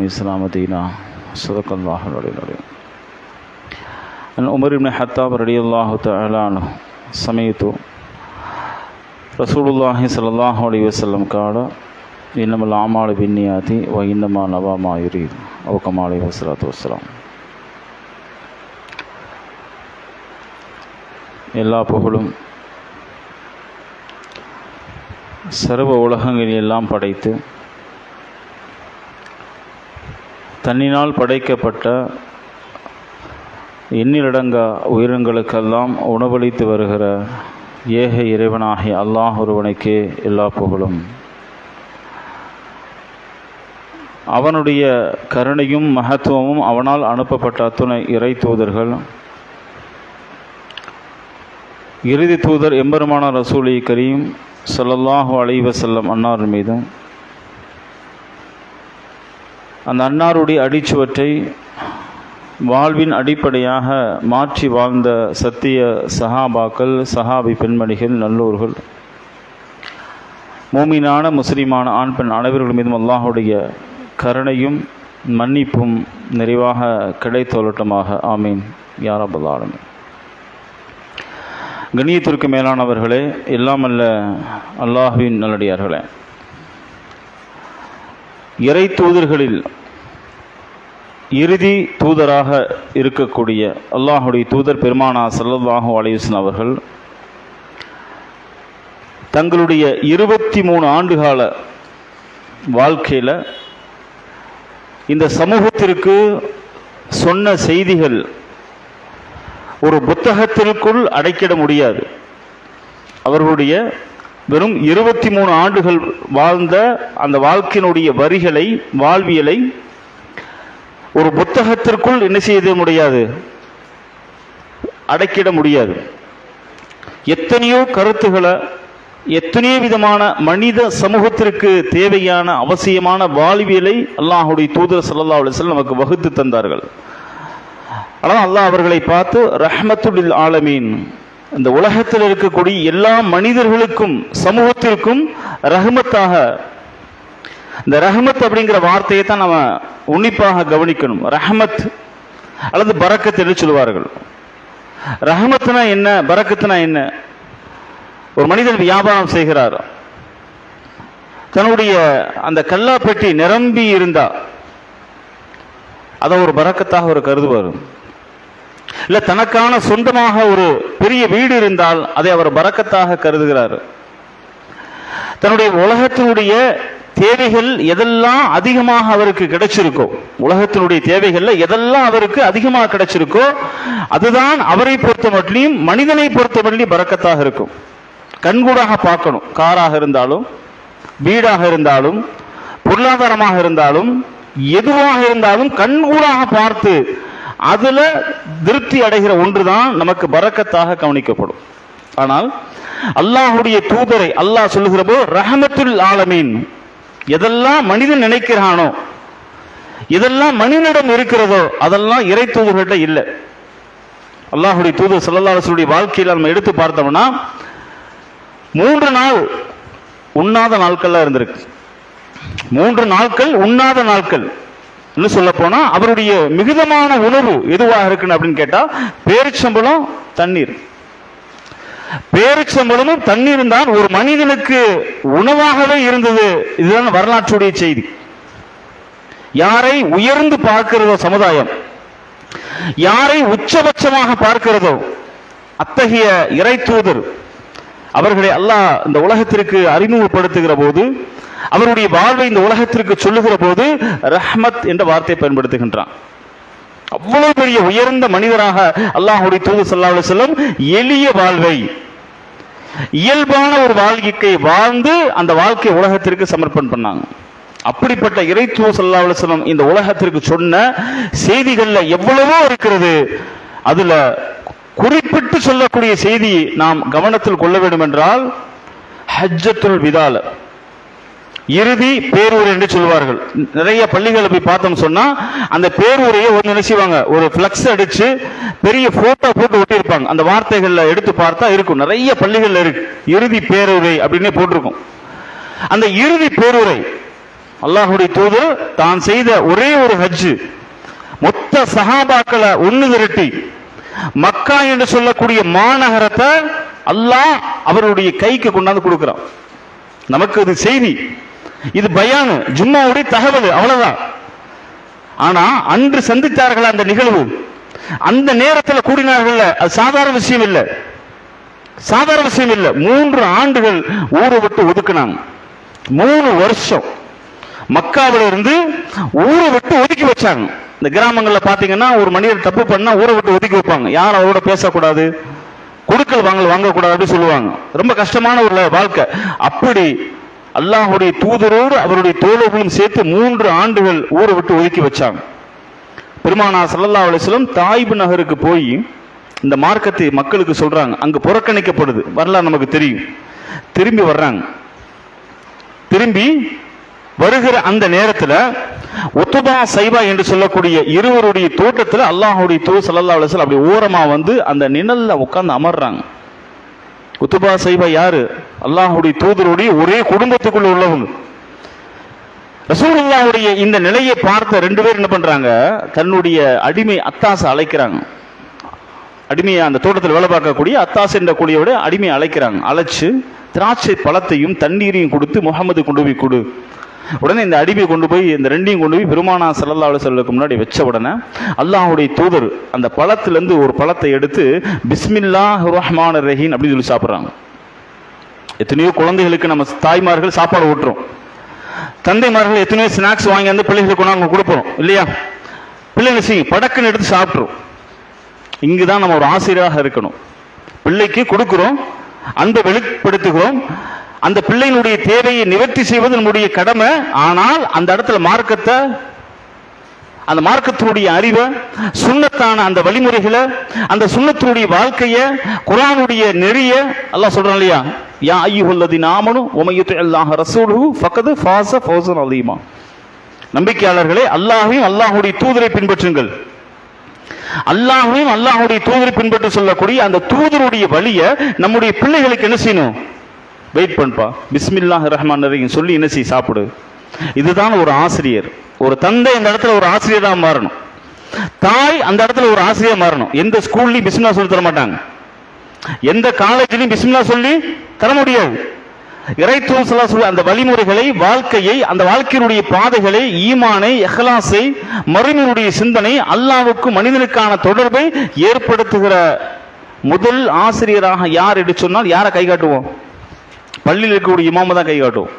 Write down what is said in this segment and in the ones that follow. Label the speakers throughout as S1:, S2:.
S1: الإسلام دينا صدق الله العلي العظيم. عن عمر بن الخطاب رضي الله تعالى عنه سمعت رسول الله صلى الله عليه وسلم قال إنما الأعمال بالنيات وإنما نوى ما يريد أو كما عليه الصلاة والسلام. எல்லா புகழும் சர்வ உலகங்களை எல்லாம் படைத்து தன்னினால் படைக்கப்பட்ட எண்ணிலடங்கா உயிரினங்களுக்கெல்லாம் உணவளித்து வருகிற ஏக இறைவனாகிய அல்லாஹ் ஒருவனுக்கே எல்லா புகழும். அவனுடைய கருணையும் மகத்துவமும் அவனால் அனுப்பப்பட்ட அத்துணை இறை தூதர்கள், இறுதி தூதர் எம்பெருமான ரசூலை கரீம் ஸல்லல்லாஹு அலைஹி வஸல்லம் அன்னார் மீதும், அந்த அன்னாருடைய அடிச்சுவற்றை வாழ்வின் அடிப்படையாக மாற்றி வாழ்ந்த சத்திய சஹாபாக்கள், சஹாபி பெண்மணிகள், நல்லோர்கள், மூமினான முஸ்லிமான ஆண் பெண் அனைவர்கள் மீதும் அல்லாஹுடைய கருணையும் மன்னிப்பும் நிறைவாக கிடைத்தொள்ளட்டுமாக. ஆமீன் யா ரப்பல் ஆலமீன். கண்ணியத்திற்கு மேலானவர்களே, எல்லாம் அல்ல அல்லாஹ்வின் நல்லடியார்களே, இறை தூதர்களில் இறுதி தூதராக இருக்கக்கூடிய அல்லாஹுடைய தூதர் பெருமானா ஸல்லல்லாஹு அலைஹி வஸல்லம் அவர்கள் தங்களுடைய 23 ஆண்டுகால வாழ்க்கையில் இந்த சமூகத்திற்கு சொன்ன செய்திகள் ஒரு புத்தகத்திற்குள் அடைக்கிட முடியாது. அவர்களுடைய வெறும் 23 ஆண்டுகள் வாழ்ந்த அந்த வாழ்க்கையினுடைய வரிகளை, வாழ்வியலை ஒரு புத்தகத்திற்குள் என்ன செய்ய முடியாது, அடக்கிட முடியாது. எத்தனையோ கருத்துக்களை, எத்தனையோ விதமான மனித சமூகத்திற்கு தேவையான அவசியமான வாழ்வியலை அல்லாஹுடைய தூதர் ஸல்லல்லாஹு அலைஹி வஸல்லம் நமக்கு வகுத்து தந்தார்கள். ஆனால் அல்லாஹ் அவர்களை பார்த்து ரஹ்மத்துல் ஆலமீன், இந்த உலகத்தில் இருக்கக்கூடிய எல்லா மனிதர்களுக்கும் சமூகத்திற்கும் ரஹ்மத்தாக, இந்த ரஹ்மத் அப்படிங்கிற வார்த்தையை தான் நம்ம உன்னிப்பாக கவனிக்கணும். ரஹ்மத் அல்லது பரக்கத் என்று சொல்வார்கள். ரஹ்மத்னா என்ன, பரக்கத்னா என்ன? ஒரு மனிதன் வியாபாரம் செய்கிறார், தன்னுடைய அந்த கல்லாப்பெட்டி நிரம்பி இருந்தா அதை ஒரு பரக்கத்தாக ஒரு கருதுவார். இல்லை, தனக்கான சொந்தமாக ஒரு பெரிய வீடு இருந்தால் அதை அவர் பரக்கத்தாக கருதுகிறார். தன்னுடைய உலகத்தினுடைய தேவைகள் எதெல்லாம் அதிகமாக அவருக்கு கிடைச்சிருக்கோ, உலகத்தினுடைய தேவைகள்ல எதெல்லாம் அவருக்கு அதிகமாக கிடைச்சிருக்கோ அதுதான் அவரை பொறுத்த மட்டும், மனிதனை பொறுத்த மட்டும் பரக்கத்தாக இருக்கும். கண்கூடாக பார்க்கணும். காராக இருந்தாலும், வீடாக இருந்தாலும், பொருளாதாரமாக இருந்தாலும், எதுவாக இருந்தாலும் கண்கூடாக பார்த்து அதுல திருப்தி அடைகிற ஒன்றுதான் நமக்கு பரக்கத்தாக கவனிக்கப்படும். ஆனால் அல்லாஹுடைய தூதரை அல்லாஹ் சொல்லுகிற போது ரஹ்மத்துல் ஆலமீன், எதெல்லாம் மனிதன் நினைக்கிறானோ, எதெல்லாம் மனிதனிடம் இருக்கிறதோ அதெல்லாம் இறை தூதர்கிட்ட இல்லை. அல்லாஹுடைய தூதர் ஸல்லல்லாஹு அலைஹி வஸல்லம் வாழ்க்கையில் நம்ம எடுத்து பார்த்தோம்னா 3 நாள் உண்ணாத நாட்கள்லாம் இருந்திருக்கு. 3 நாட்கள் உண்ணாத நாட்கள். இன்னும் சொல்ல போனா அவருடைய மிகுதமான உணவு எதுவாக இருக்குன்னு அப்படின்னு கேட்டா பேரிச்சம்பழம், தண்ணீர். பேரிச்சம்பழமும் தண்ணீரும் தான் ஒரு மனிதனுக்கு உணவாகவே இருந்தது. இதுதான் வரலாற்றுடைய செய்தி. யாரை உயர்ந்து பார்க்கிறதோ சமுதாயம், யாரை உச்சபட்சமாக பார்க்கிறதோ அத்தகைய இறை தூதர் அவர்களை அல்லாஹ் இந்த உலகத்திற்கு அறிமுகப்படுத்துகிற போது, அவருடைய வாழ்வை இந்த உலகத்திற்கு சொல்லுகிற போது ரஹ்மத் என்ற வார்த்தையை பயன்படுத்துகின்றான். அவ்வளவு பெரிய உயர்ந்த மனிதராக அல்லாஹுடைய தூதர் ஸல்லல்லாஹு அலைஹி வஸல்லம் எளிய வாழ்வை, இயல்பான ஒரு வாழ்க்கை வாழ்ந்து அந்த வாழ்க்கை உலகத்திற்கு சமர்ப்பணம் பண்ணாங்க. அப்படிப்பட்ட இறை தூதர் ஸல்லல்லாஹு அலைஹி வஸல்லம் இந்த உலகத்திற்கு சொன்ன செய்திகள்ல எவ்வளவோ இருக்கிறது. அதுல குறிப்பிட்டு சொல்லக்கூடிய செய்தி நாம் கவனத்தில் கொள்ள வேண்டும் என்றால் ஹஜ்ஜத்துல் விதால, இறுதி பேருரை என்று சொல்வார்கள். நிறைய பள்ளிகளை போய் பார்த்தோம் சொன்னா அந்த பேருரையை ஒன்று நினைச்சுவாங்க, ஒரு பிளக்ஸ் அடிச்சு பெரிய போட்டோ போட்டு ஒட்டியிருப்பாங்க. அந்த வார்த்தைகள்ல எடுத்து பார்த்தா இருக்கும், நிறைய பள்ளிகள்ல இருக்கு இறுதி பேருரை அப்படின்னு போட்டிருக்கும். அந்த இறுதி பேருரை அல்லாஹ்வுடைய தூதர் தான் செய்த ஒரே ஒரு ஹஜ், மொத்த சஹாபாக்களை ஒன்று திரட்டி மக்கா என்று சொல்லக்கூடிய மாநகரத்தை அல்லாஹ் அவருடைய கைக்கு கொண்டாந்து கொடுக்கிறான். நமக்கு இது செய்தி, இது பயானு, ஜும்மாவுடைய தகவல், அவ்வளவுதான். ஆனா அன்று சந்தித்தார்கள் அந்த நிகழ்வு, அந்த நேரத்தில் கூடினார்கள். அது சாதாரண விஷயம் இல்லை, சாதாரண விஷயம் இல்லை. 3 ஆண்டுகள் ஊரை விட்டு ஒதுக்கினாங்க. 3 வருஷம் மக்காவில இருந்து ஊரை விட்டு ஒதுக்கி வச்சாங்க. இந்த கிராமங்கள்ல பாத்தீங்கன்னா ஒரு மனிதர் தப்பு பண்ணா ஊரை விட்டு ஒதுக்கி வைப்பாங்க. யாரும் அவரோட பேசக்கூடாது, கொடுக்கல் வாங்கல் வாங்கக்கூடாது அப்படின்னு சொல்லுவாங்க. ரொம்ப கஷ்டமான ஒரு வாழ்க்கை. அப்படி அல்லாஹ்வுடைய தூதரோடு அவருடைய தோழர்களும் சேர்த்து 3 ஆண்டுகள் ஊரை விட்டு ஒதுக்கி வச்சாங்க. பெருமானார் ஸல்லல்லாஹு அலைஹி வஸல்லம் தாயிப் நகருக்கு போய் இந்த மார்க்கத்தை மக்களுக்கு சொல்றாங்க. அங்கு புறக்கணிக்கப்படுது, வரலாறு நமக்கு தெரியும். திரும்பி வர்றாங்க. திரும்பி வருகிற அந்த நேரத்தில் உத்துபா சைபா என்று சொல்லக்கூடிய இருவருடைய தோட்டத்தில் அல்லாஹ்வுடைய தூதர் ஸல்லல்லாஹு அலைஹி வஸல்லம் அப்படி ஓரமா வந்து அந்த நிழல்ல உட்கார்ந்து அமர்றாங்க. உத்துபா சைபா யாரு? அல்லாஹ்வுடைய தூதருடைய ஒரே குடும்பத்துக்குள்ள உள்ளவங்க. ரசூலுல்லாஹ்வுடைய இந்த நிலையை பார்த்த 2 பேர் என்ன பண்றாங்க, தன்னுடைய அடிமை அத்தாஸ் அழைக்கிறாங்க. அடிமையை அந்த தோட்டத்தில் வேலை பார்க்கக்கூடிய அத்தாஸ் என்ற கூடியோட அடிமையை அழைக்கிறாங்க. அழைச்சு திராட்சை பழத்தையும் தண்ணீரையும் கொடுத்து முஹம்மது கொண்டு போய் கொடு. உடனே இந்த அடிமையை கொண்டு போய் இந்த 2ஐயும் கொண்டு போய் பெருமானார் ஸல்லல்லாஹு அலைஹி வஸல்லம் முன்னாடி வச்ச உடனே அல்லாஹ்வுடைய தூதர் அந்த பழத்திலிருந்து ஒரு பழத்தை எடுத்து பிஸ்மில்லாஹிர் ரஹ்மானிர் ரஹீம் அப்படின்னு சொல்லி சாப்பிட்றாங்க. எத்தனையோ குழந்தைகளுக்கு நம்ம தாய்மார்கள் சாப்பாடு ஊட்டுறோம், தந்தைமார்கள் எத்தனையோ ஸ்நாக்ஸ் வாங்கி வந்து பிள்ளைகளுக்கு கொண்டாந்து கொடுப்போம் இல்லையா? பிள்ளைங்க செய்யும் படக்குன்னு எடுத்து சாப்பிட்றோம். இங்குதான் நம்ம ஒரு ஆசிரியராக இருக்கணும். பிள்ளைக்கு கொடுக்கிறோம், அன்பை வெளிப்படுத்துகிறோம், அந்த பிள்ளையினுடைய தேவையை நிவர்த்தி செய்வது நம்முடைய கடமை. ஆனால் அந்த இடத்துல மார்க்கத்தை, அந்த மார்க்கத்தினுடைய அறிவை, சுன்னத்தான அந்த வழிமுறைகளை, அந்த சுன்னத்தினுடைய வாழ்க்கையை, குர்ஆனுடைய நெறிய அல்லாஹ் சொல்றான் இல்லையா, யா அய்யுஹல்லதீன ஆமனு வ மய்யுத்தில்லாஹ ரசூலுஹு ஃபக்கத் ஃபாஸ ஃபௌஸன் அஸீமா. நம்பிக்கையாளர்களே, அல்லாஹ்வையும் அல்லாஹ்வுடைய தூதரை பின்பற்றுங்கள். அல்லாஹ்வையும் அல்லாஹ்வுடைய தூதரை பின்பற்ற சொல்லக்கூடிய அந்த தூதருடைய வழியை நம்முடைய பிள்ளைகளுக்கு என்ன செய்யணும்? வெயிட் பண்ணப்பா, பிஸ்மில்லாஹிர் ரஹ்மானிர் ரஹீம் சொல்லி என்ன செய், சாப்பிடு. இதுதான் ஒரு ஆசிரியர். ஒரு தந்தை அந்த இடத்துல ஒரு ஆசிரியராக மாறணும். தாய் அந்த இடத்துல ஒரு ஆசிரியர் மாறணும். எந்த ஸ்கூல்லையும் பிஸ்மில்லா சொல்லி தர மாட்டாங்க, எந்த காலேஜ்லையும் பிஸ்மில்லா சொல்லி தர முடியாது. இறைத்தூதர் ஸல்லல்லாஹு அலைஹி வஸல்லம் அந்த வழிமுறைகளை, வாழ்க்கையை, அந்த வாழ்க்கையினுடைய பாதைகளை, ஈமானை, இஹ்லாஸை, மறுமையினுடைய சிந்தனை, அல்லாஹ்வுக்கு மனிதனுக்கான தொடர்பை ஏற்படுத்துகிற முதல் ஆசிரியராக யார் என்று சொன்னால் யாரை கை காட்டுவோம்? பள்ளியில் இருக்கக்கூடிய இமாம தான் கை காட்டுவோம்.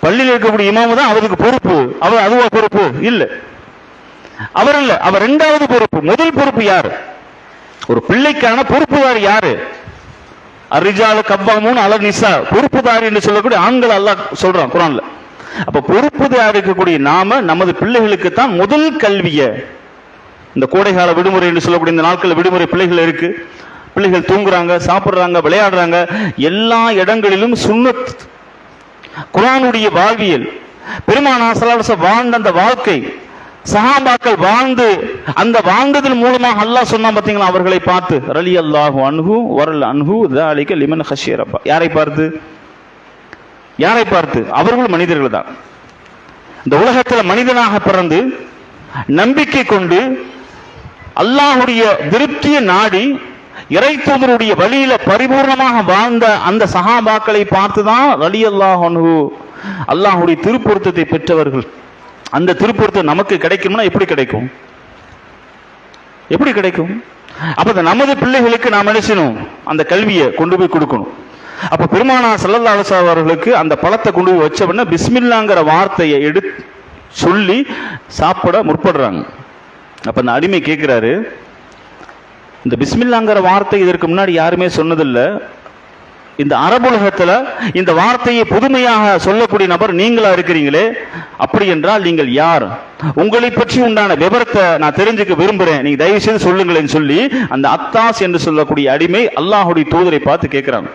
S1: பள்ளியில் இருக்கக்கூடிய இமாம தான் அவருக்கு பொறுப்பு. அவர் அதுவா பொறுப்பு இல்லை, அவர் இல்லை, அவர் 2வது பொறுப்பு. முதல் பொறுப்பு யார்? ஒரு பிள்ளைக்கான பொறுப்புதார் யாரு? அர்ரிஜாலு கவ்வாமூன் அலா நிஸா, பொறுப்புதாரி என்று சொல்லக்கூடிய ஆண்கள் அல்லாஹ் சொல்றான் குர்ஆன்ல. அப்ப பொறுப்புதாரி இருக்கக்கூடிய நாம நமது பிள்ளைகளுக்கு தான் முதல் கல்வியை, இந்த கோடைகால விடுமுறை என்று சொல்லக்கூடிய இந்த நாட்களில் விடுமுறை பிள்ளைகள் இருக்கு, பிள்ளைகள் தூங்குறாங்க, சாப்பிடுறாங்க, விளையாடுறாங்க. எல்லா இடங்களிலும் சுன்னத், குர்ஆனுடைய வாழ்வியல், பெருமானார் ஸல்லல்லாஹு அலைஹி வஸல்லம் வாழ்ந்த அந்த வாழ்க்கை, சஹாபாக்கள் வாழ்ந்து அந்த வாழ்ந்ததன் மூலமாக அல்லாஹ் சொன்னான் பார்த்தீங்களா, அவர்களை பார்த்து ரலியல்லாஹு அன்ஹு வரல் அன்ஹு ذلك லிமன் خشي رب. யாரை பார்த்து? யாரை பார்த்து? அவர்கள் மனிதர்கள் தான். இந்த உலகத்தில் மனிதனாக பிறந்து நம்பிக்கை கொண்டு அல்லாஹ்வுடைய திருப்தியை நாடி இறைத்தூதருடைய வழியில பரிபூர்ணமாக வாழ்ந்த அந்த சஹாபாக்களை பார்த்துதான் ரலியல்லாஹு அன்ஹு அல்லாஹ்வுடைய திருப்பொருத்தத்தை பெற்றவர்கள். அந்த திருப்பொருத்தம் நமக்கு கிடைக்கும்னா எப்படி கிடைக்கும்? எப்படி கிடைக்கும்? அப்ப நமது பிள்ளைகளுக்கு நாம் என்ன செய்யணும்? அந்த கல்வியை கொண்டு போய் கொடுக்கணும். அப்ப பெருமானார் ஸல்லல்லாஹு அலைஹி வஸல்லம் அவர்களுக்கு அந்த பழத்தை கொண்டு போய் வச்ச உடனே பிஸ்மில்லாங்கிற வார்த்தையை எடுத்து சொல்லி சாப்பிட முற்படுறாங்க. அப்ப அந்த அடிமை கேட்கிறாரு, இந்த பிஸ்மில்லாங்கிற வார்த்தை இதற்கு முன்னாடி யாருமே சொன்னதில்லை, இந்த அரபுலகத்தில் இந்த வார்த்தையை புதுமையாக சொல்லக்கூடிய நபர் நீங்களா இருக்கிறீங்களே, அப்படி என்றால் நீங்கள் யார்? உங்களை பற்றி உண்டான விவரத்தை நான் தெரிஞ்சுக்க விரும்புகிறேன், நீங்க தயவு செய்து சொல்லுங்களேன்னு சொல்லி அந்த அத்தாஸ் என்று சொல்லக்கூடிய அடிமை அல்லாஹ்வுடைய தூதரை பார்த்து கேட்கிறாங்க.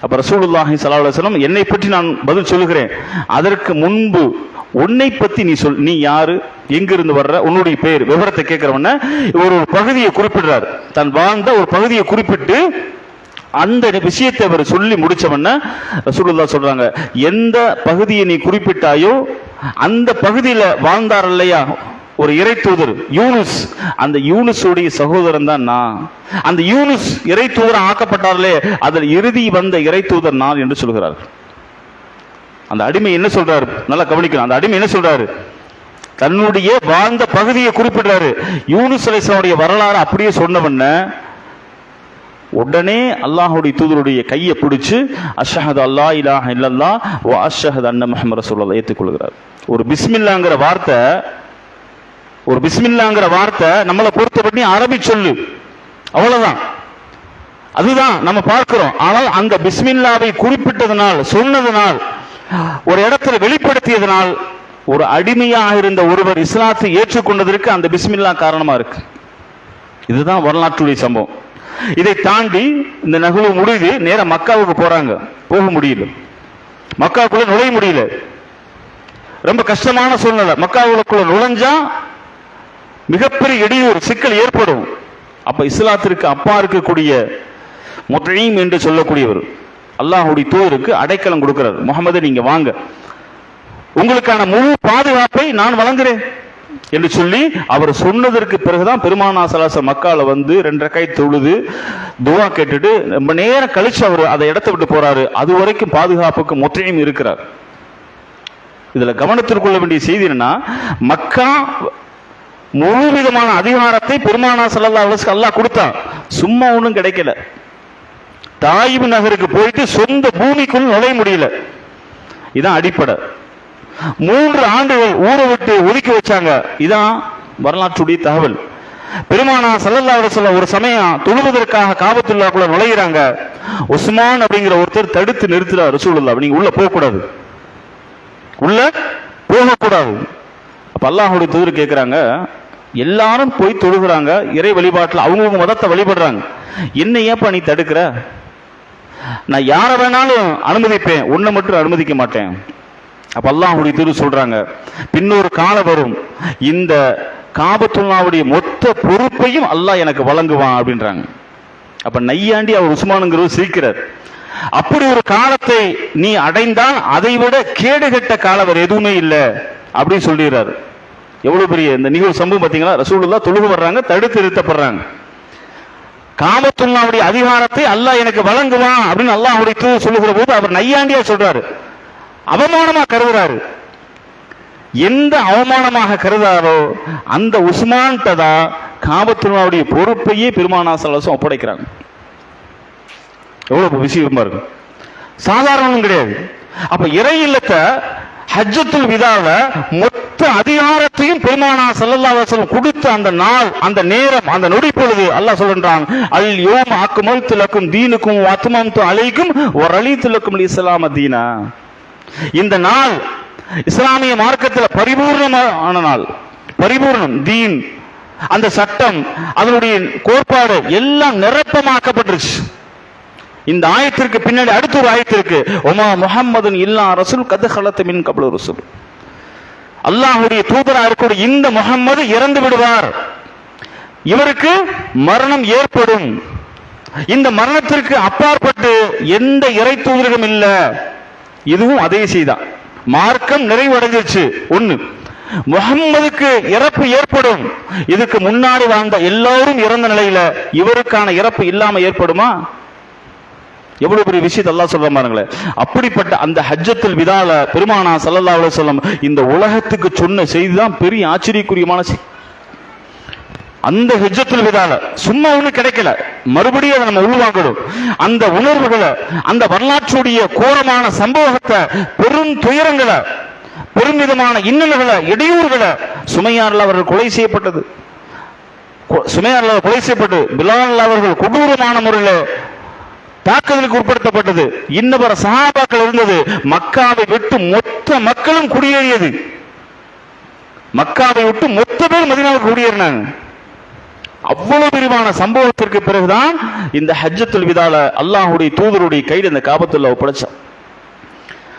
S1: அப்ப ரசூலுல்லாஹி ஸல்லல்லாஹு அலைஹி வஸல்லம், என்னை பற்றி நான் பதில் சொல்லுகிறேன், அதற்கு முன்பு உன்னை பத்தி நீ சொல், நீ யாரு, எங்கிருந்து வர்ற, உன்னுடைய பேர், விவரத்தை கேட்கிறவன ஒரு பகுதியை குறிப்பிடுறார். தான் வாழ்ந்த ஒரு பகுதியை குறிப்பிட்டு அந்த விஷயத்தை அவர் சொல்லி முடிச்சவன ரசூலுல்லாஹ் சொல்றாங்க, எந்த பகுதியை நீ குறிப்பிட்டாயோ அந்த பகுதியில் வாழ்ந்தார் இல்லையா ஒரு இறை தூதர் யூனுஸ், அந்த யூனுஸுடைய சகோதரன் தான் நான். அந்த யூனுஸ் இறை தூதர் ஆக்கப்பட்டார்களே அதில் இறுதி வந்த இறை தூதர் நான் என்று சொல்கிறார். அந்த அடிமை என்ன சொல்றாரு, நல்லா கவனிக்கணும். அந்த அடிமை என்ன சொல்றாரு, தன்னுடைய வாழ்ந்த பகுதியை குறிப்பிடுறாரு. யூனுஸ் அலைஹிஸ்ஸலாமுடைய வரலாறு அப்படியே சொன்னவன உடனே அல்லாஹ்வுடைய தூதருடைய கையை பிடிச்சு அஷ்ஹது அல்லா இலாஹ இல்லல்லாஹ் வ அஷ்ஹது அன்ன முஹம்மது ரசூலுல்லாஹ் ஏற்றுக்கொள்கிறார். ஒரு பிஸ்மில்லாங்கிற வார்த்தை நம்மளை பொறுத்தப்பட்டு அரபி சொல்லு, அவ்வளவுதான், அதுதான் நம்ம பார்க்கிறோம். ஆனால் அந்த பிஸ்மில்லாவை குறிப்பிட்டதனால், சொன்னதனால், ஒரு இடத்துல வெளிப்படுத்தியதனால் ஒரு அடிமையாக இருந்த ஒருவர் இஸ்லாத்தை ஏற்றுக்கொண்டதற்கு அந்த பிஸ்மில்லா காரணமா இருக்கு. இதுதான் வரலாற்றுடைய சம்பவம். இதை தாண்டி இந்த நகழ்வு முடிவு நேர மக்காவுக்கு போறாங்க. போக முடியல, மக்காவுக்குள்ள நுழைய முடியல, ரொம்ப கஷ்டமான சூழ்நிலை. மக்காவுக்குள்ள நுழைஞ்சா மிகப்பெரிய இடையூறு, சிக்கல் ஏற்படும். அப்ப இஸ்லாத்திற்கு அப்பா இருக்கக்கூடிய முத்தீம் என்று சொல்லக்கூடியவர் அல்லாஹ்வுடைய தூதருக்கு அடைக்கலம் கொடுக்கிறார். முகமது, நீங்க வாங்க, உங்களுக்கான முழு பாதுகாப்பை நான் வழங்குறேன் என்று சொல்லி அவர் சொன்னதற்கு பிறகுதான் பெருமானா ஸல்லல்லாஹு மக்கால வந்து 2 ரக்காத் தொழுது துஆ கேட்டுட்டு ரொம்ப நேரம் கழிச்சு அவர் அதை இடத்தை விட்டு போறாரு. அது வரைக்கும் பாதுகாப்புக்கு முத்தீம் இருக்கிறார். இதுல கவனத்திற்கொள்ள வேண்டிய செய்தி என்னன்னா, மக்கா முழு விதமான அதிகாரத்தை பெருமானா ஸல்லல்லாஹு அலைஹி வஸல்லம் அல்லாஹ் கொடுத்தான். சும்மா ஒன்றும் கிடைக்கல. தாயிப் நகருக்கு போயிட்டு சொந்த பூமிக்குள் நுழைய முடியல. இதான் அடிப்படை. 3 ஆண்டுகள் ஊரை விட்டு ஒதுக்கி வச்சாங்க. இதான் வரலாற்றுடைய தகவல். பெருமானா ஸல்லல்லாஹு அலைஹி வஸல்லம் ஒரு சமயம் தொழுவதற்காக காபத்துல்லாஹ்க்குள்ள நுழையிறாங்க. உஸ்மான் அப்படிங்கிற ஒருத்தர் தடுத்து நிறுத்துறார். ரசூலுல்லாஹ், நீங்க உள்ள போகக்கூடாது, உள்ள போகக்கூடாது. அப்ப அல்லாஹ்வுடைய தூதர் கேட்கிறாங்க, எல்லாரும் போய் தொழுகிறாங்க, இறை வழிபாட்டில் அவங்கவுங்க மதத்தை வழிபடுறாங்க, என்ன ஏப்பா நீ தடுக்கிற? நான் யாரை வேணாலும் அனுமதிப்பேன், உன்னை மட்டும் அனுமதிக்க மாட்டேன். அப்ப அல்லாஹ்வுடைய தூதர் சொல்றாங்க, பின்னொரு காலம் வரும், இந்த காபத்துல்லாவுடைய மொத்த பொறுப்பையும் அல்லாஹ் எனக்கு வழங்குவான் அப்படின்றாங்க. அப்ப நையாண்டி அவர் உஸ்மானுங்கிறவர் சிரிக்கிறார். அப்படி ஒரு காலத்தை நீ அடைந்தால் அதை விட கேடுகட்ட காலம் வேறு எதுவுமே இல்லை அப்படின்னு சொல்லிடுறாரு. எவ்வளவு பெரிய இந்த நிகழ்வு சம்பவம் பார்த்தீங்களா? ரசூலுல்லாஹ் தொழுக வர்றாங்க, தடுத்து நிறுத்தப்படுறாங்க. காபத்துல்லாவுடைய அதிகாரத்தை அல்லாஹ் எனக்கு வழங்குவான் அப்படின்னு அல்லாஹ்வுடைய தூதர் சொல்லுகிற போது அவர் நையாண்டியா சொல்றாரு, அவமானமா கருதுறாரு. எந்த அவமானமாக கருதாரோ அந்த உஸ்மான்கிட்ட தான் காபத்துல்லாவுடைய பொறுப்பையே பெருமானா ஸல்லல்லாஹு அலைஹி வஸல்லம் ஒப்படைக்கிறாங்க. எவ்வளவு விஷயமா இருக்கு, சாதாரணம் கிடையாது. அப்ப இறை இல்லத்தை ஹஜ்ஜத்துல் விதால மொத்த அதிகாரத்தையும் பெருமானா ஸல்லல்லாஹு அலைஹி வஸல்லம் கொடுத்த அந்த நாள், அந்த நேரம், அந்த நொடி பொழுது அல்லாஹ் சொல்றான், அல் யௌம அக்மல்து லக்கும் தீனுக்கும் வ அத்மம்து அலைக்கும் வ ரலீது லக்கும் அல் இஸ்லாம தீனா. இந்த நாள் இஸ்லாமிய மார்க்கத்தில் பரிபூர்ணமான நாள், பரிபூர்ணம் தீன், அந்த சட்டம், அதனுடைய கோட்பாடு எல்லாம் நிரப்பமாக்கப்பட்டுருச்சு. இந்த ஆயத்திற்கு பின்னாடி அடுத்த ஒரு ஆயத்திற்கு ஒமா முஹம்மதுன் இல்லா ரசூல் கத் ஹலத் மின் கப்லு ரசூல், அல்லாஹ்வுடைய தூதராக இருக்கக்கூடிய இந்த முஹம்மது இறந்து விடுவார், இவருக்கு மரணம் ஏற்படும். இந்த மரணத்திற்கு அப்பாற்பட்டு எந்த இறை தூதரும் இல்லை. இதுவும் அதே செய்தான். மார்க்கம் நிறைவடைஞ்சிருச்சு. ஒண்ணு, முஹம்மதுக்கு இறப்பு ஏற்படும். இதுக்கு முன்னாடி வாழ்ந்த எல்லாரும் இறந்த நிலையில இவருக்கான இறப்பு இல்லாம ஏற்படுமா? எவ்வளவு பெரிய விஷயத்தை அல்லாஹ் சொல்ற பாருங்களேன். அப்படிப்பட்ட அந்த ஹஜ்ஜத்துல் விதால பெருமானா ஸல்லல்லாஹு அலைஹி வஸல்லம் இந்த உலகத்துக்கு சொன்ன செய்தி தான் பெரிய ஆச்சரியக்குரியமான செய்தி. அந்த ஹஜ்ஜத்துல் விதால சும்மா ஒண்ணு கிடைக்கல, மறுபடியும் அதை நம்ம உள்வாங்கணும். அந்த உணர்வுகளை, அந்த வரலாற்றுடைய கோரமான சம்பவத்தை, பெரும் துயரங்களை, பெருமிதமான இன்னல்களை, இடையூறுகளை, சுமையாரில் அவர்கள் கொலை செய்யப்பட்டது, சுமையாரில் கொலை செய்யப்பட்டு பிலால் அவர்கள் கொடூரமான முறையில் தாக்குதலுக்கு உட்படுத்தப்பட்டது. இன்னும் பல சஹாபாக்கள் இருந்தது. மக்காவை விட்டு மொத்த மக்களும் குடியேறியது. மக்காவை விட்டு மொத்த பேர் மதீனாவுக்கு குடியேறினாங்க. அவ்வளவு விரிவான சம்பவத்திற்கு பிறகுதான் இந்த ஹஜ்ஜத்துல் விதால அல்லாஹ்வுடைய தூதருடைய கையில் இந்த காபத்துல்லாஹ் ஒப்படைச்சான்.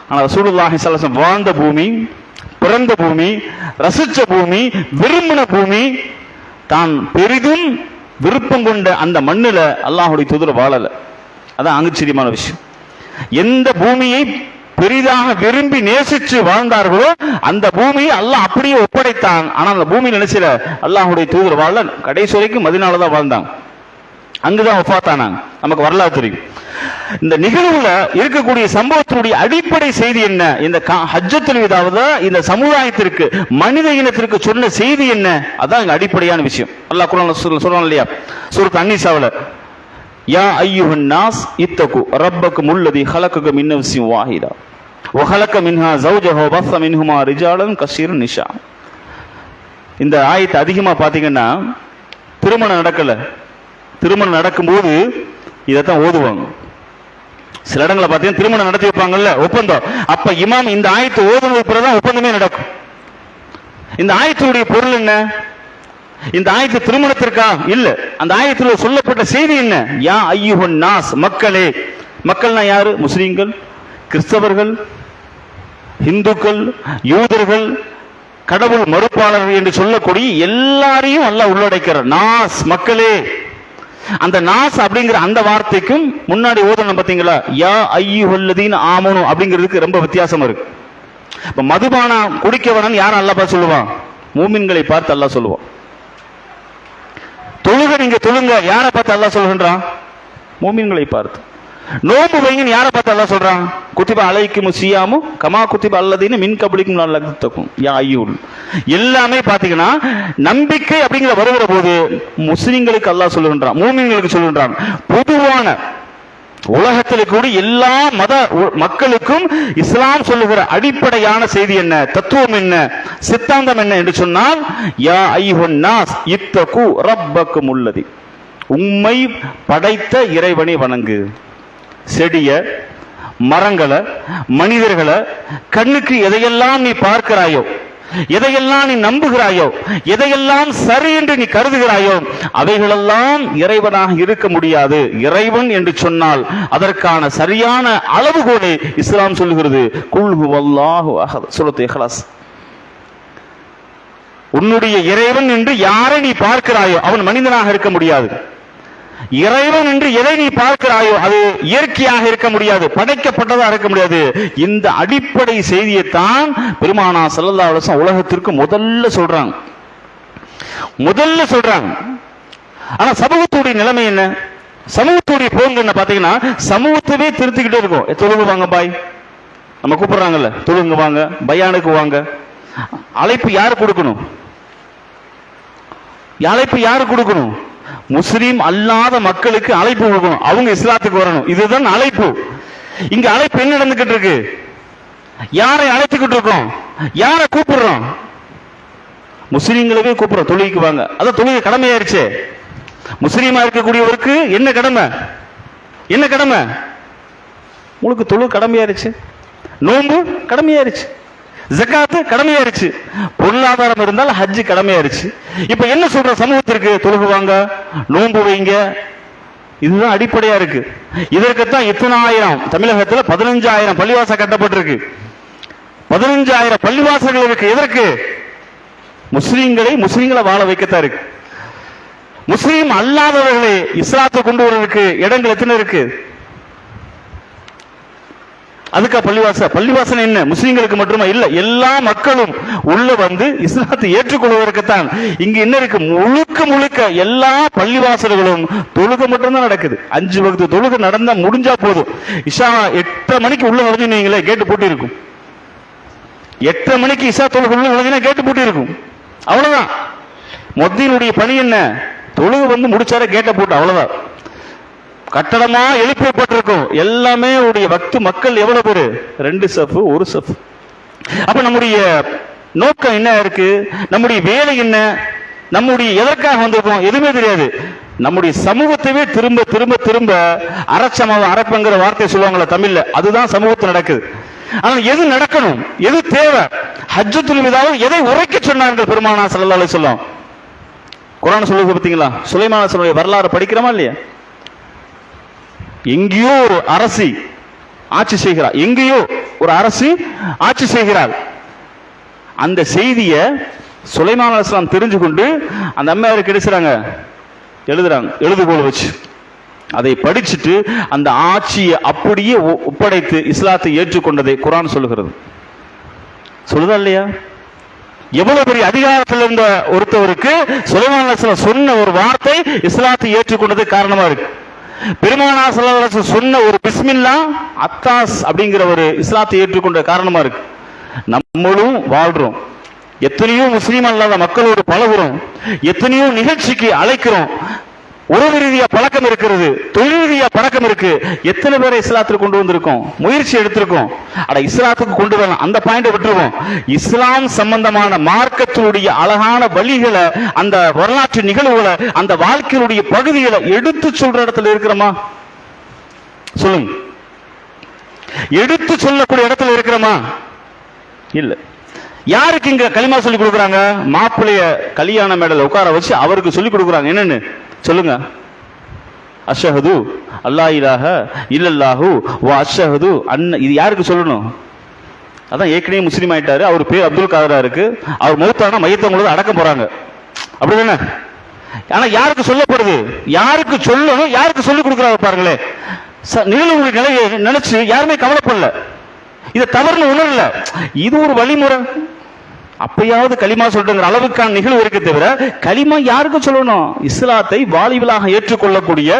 S1: ஆனால் ரசூலுல்லாஹி ஸல்லல்லாஹு அலைஹி வஸல்லம் வாழ்ந்த பூமி, பிறந்த பூமி, ரசிச்ச பூமி, விரும்பின பூமி, தான் பெரிதும் விருப்பம் கொண்ட அந்த மண்ணில் அல்லாஹ்வுடைய தூதர் வாழல. அதான் ஆச்சரியமான விஷயம். எந்த பூமியை பெரிதாக விரும்பி நேசிச்சு வாழ்ந்தார்களோ அந்த பூமியை அல்லாஹ் அப்படியே ஒப்படைத்தான். ஆனா அந்த பூமி நினைச்சல அல்லாஹுடைய தூதர் வாழ கடைசி வரைக்கும் மதீனால தான் வாழ்ந்தாங்க, அங்குதான் வஃபாத்தானாங்க. நமக்கு வரலாறு தெரியும். இந்த நிகழ்வுல இருக்கக்கூடிய சம்பவத்தினுடைய அடிப்படை செய்தி என்ன? இந்த ஹஜ்ஜத்துல் விதாவுல இந்த சமுதாயத்திற்கு, மனித இனத்திற்கு சொன்ன செய்தி என்ன? அதான் இங்க அடிப்படையான விஷயம். அல்லாஹ் குர்ஆன்ல சொல்றான் இல்லையா, சூரத் அன்-நிசாவுல, யா அய்யுஹன் நாஸ் இத்தகு ரப்பக்கும் அல்லதி ஹலககும் மின் நஃப்ஸின் வாஹிதா வ ஹலக மின்ஹா ஸௌஜஹா வ பஸ்ஸ மின்ஹுமா ரிஜாலன் கஸீரன் நிஸா. இந்த ஆயத்தை அதிகமா பாத்தீங்கன்னா திருமணம் நடக்கல, திருமணம் நடக்கும்போது இதைத்தான் ஓதுவாங்க. சில இடங்களை பார்த்தீங்கன்னா திருமணம் நடத்தி வைப்பாங்கல்ல, ஒப்பந்தம். அப்ப இமாம் இந்த ஆயத்தை ஓதுனதுக்கு பிறகுதான் ஒப்பந்தமே நடக்கும். இந்த ஆயத்தினுடைய பொருள் என்ன? இந்த ஆயத்து திருமணத்திற்கா? இல்ல. அந்த ஆயத்தில் சொல்லப்பட்ட செய்தி என்ன? யா அய்யுஹன் நாஸ், மக்களே. மக்கள்னா யாரு? முஸ்லிம்கள், கிறிஸ்தவர்கள், இந்துக்கள், யூதர்கள், கடவுள் மறுப்பாளர்கள் என்று சொல்லக்கூடிய எல்லாரையும் அல்லாஹ் உள்ளடக்கிறார். நாஸ், மக்களே. அந்த நாஸ் அப்படிங்கிற அந்த வார்த்தைக்கும் முன்னாடி ஓதணும் பாத்தீங்களா, யா அய்யுஹல்லதீன ஆமனு அப்படிங்கிறதுக்கு ரொம்ப வித்தியாசம் இருக்கு. இப்ப மதுபானம் குடிக்க வேணாம்னு யாரும் அல்லாஹ் பார்த்து சொல்லுவான்? மூமின்களை பார்த்து அல்லாஹ் சொல்லுவான். தொழுக நீங்க தொழுங்க, யாரை பார்த்து அல்லாஹ் சொல்கின்றான்? மூமின்களை பார்த்து. நோம்பு வைங்கன்னு யாரை பார்த்து அல்லாஹ் சொல்றான்? குத்திப அலைக்கும் சியாமு கமா குத்திப அல்லதீன மின் கபலிக்கும் லஅல்லக்கும் யா அய்யுல். எல்லாமே பாத்தீங்கன்னா நம்பிக்கை அப்படிங்கிற வருகிற போது முஸ்லிம்களுக்கு அல்லாஹ் சொல்லுகின்றான், மூமின்களுக்கு சொல்லுகின்றான். பொதுவான உலகத்தில் கூட எல்லா மத மக்களுக்கும் இஸ்லாம் சொல்லுகிற அடிப்படையான செய்தி என்ன, தத்துவம் என்ன, சித்தாந்தம் என்ன என்று சொன்னால், யா அய்யுஹன் நாஸ் இத்தகு ரப்பக்கும் அல்லதி, உம்மை படைத்த இறைவனை வணங்கு. செடிய, மரங்களை, மனிதர்களை, கண்ணுக்கு எதையெல்லாம் நீ பார்க்கிறாயோ, எதையெல்லாம் நீ நம்புகிறாயோ, எதையெல்லாம் சரி என்று நீ கருதுகிறாயோ, அவைகளெல்லாம் இறைவனாக இருக்க முடியாது. இறைவன் என்று சொன்னால் அதற்கான சரியான அளவுகோலை இஸ்லாம் சொல்லுகிறது. குல் ஹுவல்லாஹு அஹத், சூரத் இக்லாஸ். உன்னுடைய இறைவன் என்று யாரை நீ பார்க்கிறாயோ அவன் மனிதனாக இருக்க முடியாது. இறைவன் என்று எதை நீ பார்க்கிறாயோ அது இயற்கையாக இருக்க முடியாது, படைக்கப்பட்டதா இருக்க முடியாது. இந்த அடிப்படை செய்தியைத்தான் பெருமானா ஸல்லல்லாஹு அலைஹி வஸல்லம் உலகத்திற்கு முதல்ல சொல்றாங்க. ஆனா சமூகத்துடைய நிலைமை என்ன? சமூகத்துடைய போங்க என்ன பாத்தீங்கன்னா, சமூகத்தவே திருத்திக்கிட்டே இருக்கும். தொழுங்க வாங்க பாய், நம்ம கூப்பிடுறாங்கல்ல, தொழுங்க வாங்க, பயானுக்கு வாங்க. அழைப்பு யாரு கொடுக்கணும்? அழைப்பு யாரு கொடுக்கணும்? முஸ்லீம் அல்லாத மக்களுக்கு அழைப்பு கொடுக்கணும், அவங்க இஸ்லாத்துக்கு வரணும். இதுதான் அழைப்பு. இங்க அழைப்பு என்ன நடந்துகிட்டு இருக்கு? யாரை அழைத்துக்கிட்டு இருக்கோம்? யாரை கூப்பிடுறோம்? முஸ்லீம்களவே கூப்பிடுறோம், தொழுகைக்கு வாங்க. அதான் தொழுகை கடமையாயிருச்சு. முஸ்லீமா இருக்கக்கூடியவருக்கு என்ன கடமை? என்ன கடமை? உங்களுக்கு தொழுகை கடமையாயிருச்சு, நோன்பு கடமையாயிருச்சு, ஜகாத்து கடமையாயிருச்சு, பொருளாதாரம் இருந்தால் ஹஜ் கடமையாயிருச்சு. இப்ப என்ன சொல்ற சமூகத்திற்கு? தொழுகுவாங்க, நோன்பு வைங்க. இதுதான் அடிப்படையா இருக்கு. இதற்குத்தான் இத்தனை ஆயிரம், தமிழகத்தில் 15,000 பள்ளிவாசல் கட்டப்பட்டிருக்கு. 15,000 பள்ளிவாசல்கள் இருக்கு. எதற்கு? முஸ்லீம்களை வாழ வைக்கத்தான் இருக்கு. முஸ்லீம் அல்லாதவர்களை இஸ்லாத்தை கொண்டு வருவதற்கு இடங்கள் எத்தனை இருக்கு? அதுக்கா பள்ளிவாசல் என்ன முஸ்லீம்களுக்கு மட்டுமா? இல்ல, எல்லா மக்களும் உள்ள வந்து இஸ்லாத்தை ஏற்றுக்கொள்வதற்குத்தான். இங்க என்ன இருக்கு? முழுக்க எல்லா பள்ளிவாசல்களும் தொழுகை மட்டும்தான் நடக்குது. 5 வக்து தொழுகை நடந்தா முடிஞ்சா போதும். இஷா 8 மணிக்கு உள்ள நுழைஞ்சுனீங்களே, கேட்டு பூட்டி இருக்கும். 8 மணிக்கு இஷா தொழுகை உள்ள நுழைஞ்சினா கேட்டு பூட்டி இருக்கும். அவ்வளவுதான். மொத்தியினுடைய பணி என்ன? தொழுகை வந்து முடிச்சார கேட்ட போட்டு, அவ்வளவுதான். கட்டடமா எழுப்பப்பட்டிருக்கும். எல்லாமே உடைய வக்து மக்கள் எவ்வளவு பேரு? 2 சஃப் 1 சஃப். அப்ப நம்முடைய நோக்கம் என்ன இருக்கு? நம்முடைய வேலை என்ன? நம்முடைய எதற்காக வந்திருக்கோம்? எதுவுமே தெரியாது. நம்முடைய சமூகத்தையே திரும்ப திரும்ப திரும்ப அரைப்பங்கிற வார்த்தை சொல்லுவாங்களா தமிழ்ல, அதுதான் சமூகத்தில் நடக்குது. ஆனா எது நடக்கணும், எது தேவை? ஹஜ்ஜத்துல் விதாவில் எதை உரைக்க சொன்னார்கள் பெருமானா ஸல்லல்லாஹு அலைஹி வஸல்லம்? குர்ஆன் சொல்லுது பாத்தீங்களா? சுலைமான் அலைஹிஸ்ஸலாமுடைய வரலாறு படிக்கிறோமா இல்லையா? எங்கேயோ ஒரு அரசி ஆட்சி செய்கிறார், எங்கேயோ ஒரு அரசி ஆட்சி செய்கிறார். அந்த செய்திய சுலைமான் அலைஹிஸ்ஸலாம் தெரிஞ்சு கொண்டு அந்த அம்மையாருக்கு எழுதுறாங்க, எழுதுகோல் வச்சு. அதை படிச்சுட்டு அந்த ஆட்சியை அப்படியே ஒப்படைத்து இஸ்லாத்தை ஏற்றுக்கொண்டதை குர்ஆன் சொல்லுகிறது. சொல்லுதா இல்லையா? எவ்வளவு பெரிய அதிகாரத்தில் இருந்த ஒருத்தவருக்கு சுலைமான் அலைஹிஸ்ஸலாம் சொன்ன ஒரு வார்த்தை இஸ்லாத்தை ஏற்றுக்கொண்டது காரணமா இருக்கு. பெருமானார் ஸல்லல்லாஹு அலைஹி வஸல்லம் சொன்ன ஒரு பிஸ்மில்லா அத்தாஸ் அப்படிங்கிற ஒரு இஸ்லாத்தை ஏற்றுக்கொண்ட காரணமா இருக்கு. நம்மளும் வாழ்றோம், எத்தனையோ முஸ்லீம் அல்லாத மக்களோடு பழகுறோம், எத்தனையோ நிகழ்ச்சிக்கு அழைக்கிறோம், உறவு ரீதியா பழக்கம் இருக்கிறது, தொழில் ரீதியா பழக்கம் இருக்கு. எத்தனை பேரை இஸ்லாத்துக்கு கொண்டு வந்திருக்கோம், முயற்சி எடுத்திருக்கோம். அட இஸ்லாத்துக்கு கொண்டு வரலாம், அந்த பாயிண்டை விட்டுருவோம். இஸ்லாம் சம்பந்தமான மார்க்கத்தினுடைய அழகான வழிகளை, அந்த வரலாற்று நிகழ்வுகளை, அந்த வாழ்க்கையினுடைய பகுதிகளை எடுத்து சொல்ற இடத்துல இருக்கிறோமா? சொல்லுங்க. எடுத்து சொல்லக்கூடிய இடத்துல இருக்கிறோமா? இல்ல. யாருக்கு இங்க களிமா சொல்லி கொடுக்குறாங்க? மாப்பிள்ளைய கல்யாண மேடையில் உட்கார வச்சு அவருக்கு சொல்லி கொடுக்குறாங்க. என்னன்னு சொல்லுங்க. அஷ்ஹது அல்லா இலாஹ இல்லல்லாஹு வ அஷ்ஹது அன்ன. இது யாருக்கு சொல்லணும்? அதான் ஏற்கனவே முஸ்லீம் ஆயிட்டாரு, அவர் பேர் அப்துல் காதரா இருக்கு, அவர் மௌத்தானா மையத்தவங்களுக்கு அடக்கம் போறாங்க, அப்படிதானே? ஆனா யாருக்கு சொல்லப்படுது? யாருக்கு சொல்லணும், யாருக்கு சொல்லி கொடுக்குறாங்க பாருங்களேன். நிகழ்வுடைய நிலையை நினைச்சு யாருமே கவலைப்படல, இதை தவறுன்னு உணரல. இது ஒரு வழிமுறை. அப்பயாவது களிமா சொல்றங்கிற அளவுக்கான நிகழ்வு இருக்கு தவிர களிமா யாருக்கு சொல்லணும்? இஸ்லாத்தை வாலிபலாக ஏற்றுக்கொள்ளக்கூடிய,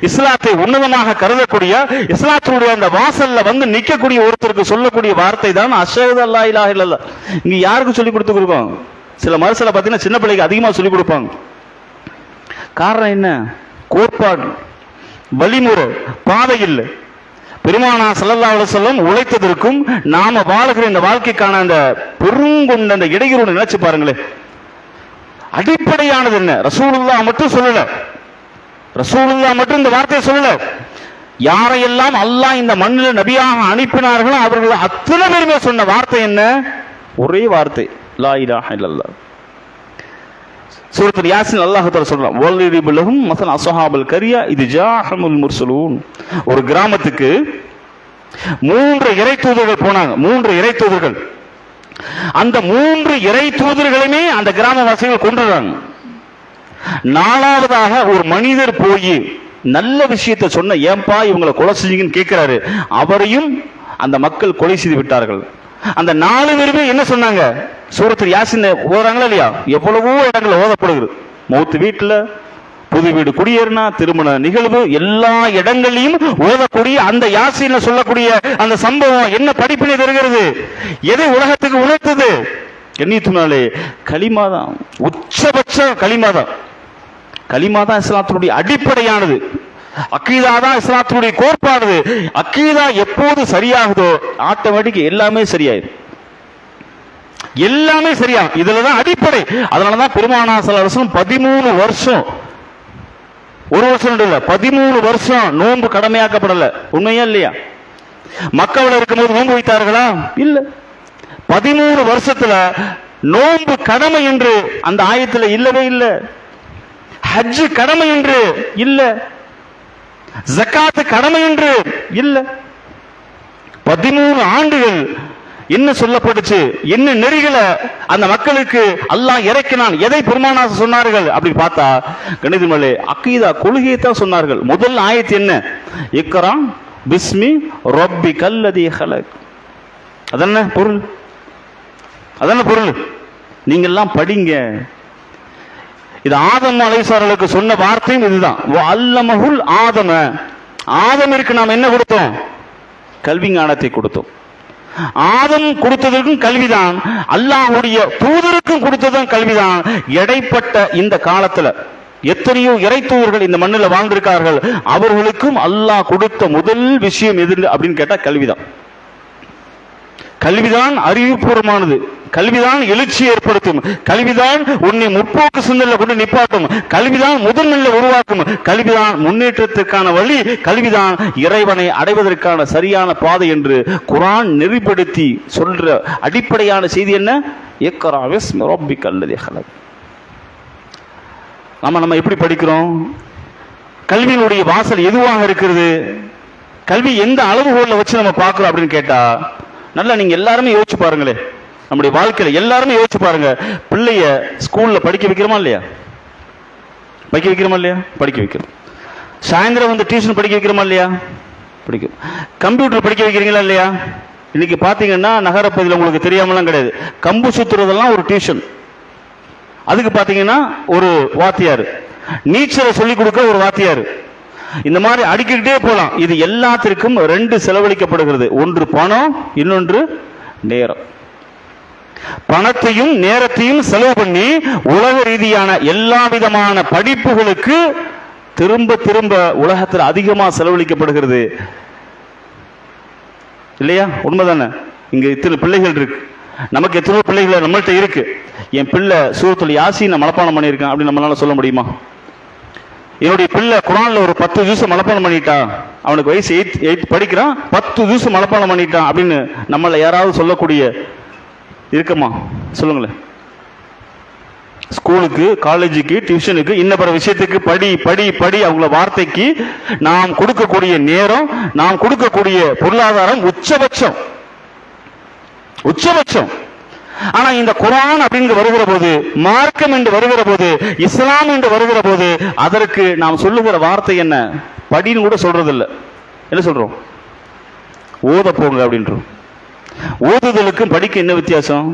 S1: இஸ்லாத்தை உன்னதமாக கருதக்கூடிய, இஸ்லாத்தினுடைய அந்த வாசல்ல வந்து நிற்கக்கூடிய ஒருத்தருக்கு சொல்லக்கூடிய வார்த்தை தான் அஷ்ஹது அல்லா இலாஹ இல்லல்லாஹ். இங்க யாருக்கு சொல்லி கொடுத்து கொடுப்பாங்க? சில மதரசால பார்த்தீங்கன்னா சின்ன பிள்ளைக்கு அதிகமாக சொல்லி கொடுப்பாங்க. காரணம் என்ன? கோட்பாடு, வழிமுறை, பாதை இல்லை. பெருமானார் ஸல்லல்லாஹு அலைஹி வஸல்லம் உழைத்ததற்கும் நாம வாழுகிற இந்த வாழ்க்கைக்கான அந்த பெருங்கொண்ட அந்த இடையூறு நினைச்சு பாருங்களேன். அடிப்படையானது என்ன? ரசூலுல்லாஹ் மட்டும் சொல்லல, ரசூலுல்லாஹ் மட்டும் இந்த வார்த்தையை சொல்லல. யாரையெல்லாம் அல்லாஹ் இந்த மண்ணில் நபியாக அனுப்பினார்களோ அவர்கள் அத்தனை பேருமே சொன்ன வார்த்தை என்ன? ஒரே வார்த்தை, லா இலாஹ இல்லல்லாஹ். சூரத்துல் யாசின் அல்லாஹ் தஆலா சொல்றான், வல்லிரிபு லஹும் மஸல் அஸ்ஹாபுல் கரியா இது ஜாஹமுல் முர்சலூன். ஒரு கிராமத்துக்கு 3 இறை தூதர்கள் போனாங்க. 3 இறை தூதர்கள். அந்த 3 இறை தூதர்களுமே அந்த கிராமவாசிகள் கொன்றுறாங்க. 4வதாக ஒரு மனிதர் போய் நல்ல விஷயத்தை சொன்ன, ஏன்பா இவங்களை கொலை செஞ்சீங்கன்னு கேட்கிறாரு. அவரையும் அந்த மக்கள் கொலை செய்து விட்டார்கள். அந்த 4 பேருமே என்ன சொன்னாங்க? சூரத்துல் யாசின் ஓதுறாங்களா இல்லையா? எவ்வளவோ இடங்கள் ஓதப்படுகிறது. மௌத்து வீட்டுல, புது வீடு குடியேறினா, திருமண நிகழ்வு, எல்லா இடங்களையும் ஓதக்கூடிய அந்த யாசின்ல சொல்லக்கூடிய அந்த சம்பவம் என்ன படிப்பினை தருகிறது? எதை உலகத்துக்கு உணர்த்தது? எண்ணித்துனாலே களிமா தான், உச்சபட்ச களிமா தான். களிமா தான் இஸ்லாத்தினுடைய அடிப்படையானது. அக்கீதா தான் இஸ்லாத்தினுடைய கோட்பாடு. அக்கீதா எப்போது சரியாகுதோ ஆட்டோமேட்டிக் எல்லாமே சரியாயிடும், எல்லாமே சரியா. இதுலதான் அடிப்படை. அதனாலதான் பெருமானார் ஸல்லல்லாஹு அலைஹி வஸல்லம் 13 வருஷம், ஒரு வருஷம் இல்ல, 13 வருஷம் நோன்பு கடமையாக்கப்படல. உண்மையா இல்லையா? மக்காவுல இருக்கும்போது நோன்பு வைத்தார்களா? இல்ல. 13 வருஷத்துல நோன்பு கடமை என்று அந்த ஆயத்துல இல்லவே இல்லை. ஹஜ் கடமை என்று இல்ல, ஜகாத் கடமை என்று இல்ல. 13 ஆண்டுகள் என்ன சொல்லப்பட்டுச்சு? என்ன நெறிகளை அந்த மக்களுக்கு அல்லாஹ் இறக்கினான்? எதை பெருமானார் சொன்னார்கள் அப்படி பார்த்தா கணிதமலே அக்கீதா கொள்கையை தான் சொன்னார்கள். முதல் ஆயத்து என்ன? இக்ரா பிஸ்மி ரப்பிக்கல் லதீ ஹலக். அதென்ன பொருள்? அதென்ன பொருள்? நீங்க எல்லாம் படிங்க. இது ஆதம் அலைஹிஸ்ஸலாமுக்கு சொன்ன வார்த்தையும் இதுதான். அல்லமஹுல் ஆதம. ஆதமிற்கு நாம் என்ன கொடுத்தோம்? கல்வி ஞானத்தை கொடுத்தோம். ஆதம் கொடுத்ததற்கும் கல்விதான், அல்லாஹ்வுடைய தூதருக்கும் கொடுத்ததும் கல்விதான். இடைப்பட்ட இந்த காலத்துல எத்தனையோ இறை தூதர்கள் இந்த மண்ணில் வாழ்ந்திருக்கார்கள். அவர்களுக்கும் அல்லாஹ் கொடுத்த முதல் விஷயம் எது அப்படின்னு கேட்டா கல்விதான். கல்விதான் அறிவுபூர்வமானது, கல்விதான் எழுச்சி ஏற்படுத்தும், கல்விதான் உன்னை முற்போக்கு சிந்தனையில கொண்டு நிப்பாட்டும், கல்விதான் முதன்மையில உருவாக்கும், கல்விதான் முன்னேற்றத்திற்கான வழி, கல்விதான் இறைவனை அடைவதற்கான சரியான பாதை என்று குர்ஆன் நெறிப்படுத்தி சொல்ற அடிப்படையான செய்தி என்ன? இக்ரா பிஸ்மி ரப்பிக்கல் லதீ ஹலக். நம்ம எப்படி படிக்கிறோம்? கல்வியினுடைய வாசல் எதுவாக இருக்கிறது? கல்வி எந்த அளவுகோல வச்சு நம்ம பார்க்கிறோம் அப்படின்னு கேட்டா, நல்லா நீங்க எல்லாருமே யோசிச்சு பாருங்களே. நம்முடைய வாழ்க்கையில எல்லாருமே யோசிச்சு பாருங்க. பிள்ளைய ஸ்கூல்ல படிக்க வைக்கிறோமா இல்லையா? படிக்க வைக்கிறோமா இல்லையா? படிக்க வைக்கிறோம். சாயந்தரம் வந்து டியூஷன் படிக்க வைக்கிறோமா இல்லையா? படிக்கும். கம்ப்யூட்டர் படிக்க வைக்கிறீங்களா இல்லையா? இன்னைக்கு பார்த்தீங்கன்னா நகரப்பகுதியில் உங்களுக்கு தெரியாமலாம் கிடையாது, கம்பு சுத்துறதெல்லாம் ஒரு டியூஷன், அதுக்கு பார்த்தீங்கன்னா ஒரு வாத்தியார், நீச்சலை சொல்லிக் கொடுக்க ஒரு வாத்தியார், இந்த மாதிரி அடிக்கிட்டே போகலாம். இது எல்லாத்திற்கும் 2 செலவழிக்கப்படுகிறது. ஒன்று பணம், இன்னொன்று நேரம். பணத்தையும் நேரத்தையும் செலவு பண்ணி உலக ரீதியான எல்லா விதமான படிப்புகளுக்கு திரும்ப திரும்ப உலகத்தில் அதிகமாக செலவழிக்கப்படுகிறது இல்லையா? உண்மைதானே? இங்க இத்தனை பிள்ளைகள் இருக்கு, நமக்கு எத்தனை பிள்ளைகள் நம்மள்கிட்ட இருக்கு. என் பிள்ளை சூரத்துல் யாசீனை மனப்பாடம் பண்ணியிருக்கான் அப்படின்னு நம்மளால சொல்ல முடியுமா? என்னுடைய பிள்ளை குர்ஆன்ல ஒரு 10 ஜூஸ் மனப்பாடம் பண்ணிட்டான், அவனுக்கு வயசு 8 படிக்கிறான், 10 ஜூஸ் மனப்பாடம் பண்ணிட்டான் அப்படின்னு நம்மள யாராவது சொல்லக்கூடிய இருக்குமா? சொல்லுங்களேன். ஸ்கூலுக்கு, காலேஜுக்கு, டியூஷனுக்கு, இன்ன பிற விஷயத்துக்கு படி படி படி அவங்கள வார்த்தைக்கு நாம் கொடுக்கக்கூடிய நேரம், நாம் கொடுக்கக்கூடிய பொருளாதாரம் உச்சபட்சம் உச்சபட்சம். ஆனா இந்த குர்ஆன் அப்படின்னு வருகிற போது, மார்க்கம் என்று வருகிற போது, இஸ்லாம் என்று வருகிற போது, அதற்கு நாம் சொல்லுகிற வார்த்தை என்ன? படின்னு கூட சொல்றது இல்லை. என்ன சொல்றோம்? ஓத போங்க அப்படின்றோம். ஓதுதலுக்கும் படிக்க என்ன வித்தியாசம்?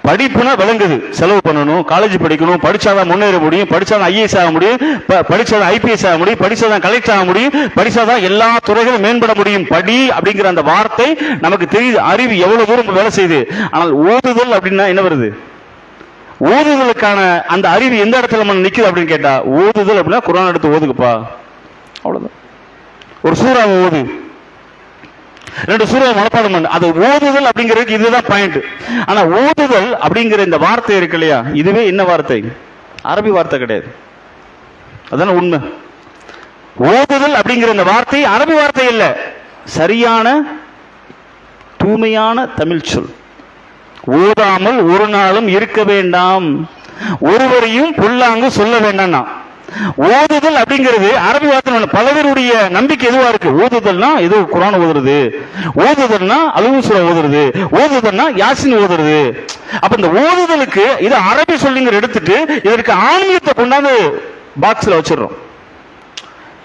S1: படிப்புனா விளங்குது, செலவு பண்ணணும், காலேஜ் படிக்கணும், படிச்சாதான் முன்னேற முடியும், படிச்சாதான் ஐஏஎஸ் ஆக முடியும், படிச்சாதான் ஐபிஎஸ் ஆக முடியும், படிச்சாதான் கலெக்டர் ஆக முடியும், படிச்சாதான் எல்லா துறைகளும் மேம்பட முடியும். படி அப்படிங்கிற அந்த வார்த்தை நமக்கு தெரியுது, அறிவு எவ்வளவு தூரம் வேலை செய்யுது. ஆனால் ஓதுதல் அப்படின்னா என்ன வருது? ஓதுதலுக்கான அந்த அறிவு எந்த இடத்துல நம்ம நிக்குது அப்படின்னு கேட்டா, ஓதுதல் அப்படின்னா குர்ஆன் எடுத்து ஓதுக்குப்பா, அவ்வளவுதான். ஒரு சூறாவை ஓது, 2 சூறா மனப்பாடம் பண்ணு, அது ஓதுதல் அப்படிங்கிறதுக்கு இதுதான் பாயிண்ட். ஆனா ஓதுதல் அப்படிங்கிற இந்த வார்த்தை இருக்கு இல்லையா, இதுவே என்ன வார்த்தை? அரபி வார்த்தை கிடையாது. அதான உண்மை. ஓதுதல் அப்படிங்கிற இந்த வார்த்தை அரபி வார்த்தை இல்ல, சரியான தூய்மையான தமிழ் சொல். ஓதாமல் ஒரு நாளும் இருக்க வேண்டாம், ஒருவரையும் புல்லாங்கு சொல்ல வேண்டாம். ஓதுதல் அப்படிங்கிறது அரபி வார்த்தை. பலவருடைய நம்பிக்கை எதுவா இருக்கு? ஓதுதல்னா ஏதோ குர்ஆன் ஓதுறது, ஓதுதல்னா அல் சூரா ஓதுறது, ஓதுதல்னா யாசின் ஓதுறது. அப்ப இந்த ஓதுதலுக்கு இது அரபி சொல்லிங்கிற எடுத்துட்டு இதற்கு ஆன்மீகத்தை கொண்டாந்து பாக்ஸ்ல வச்சிடறோம்.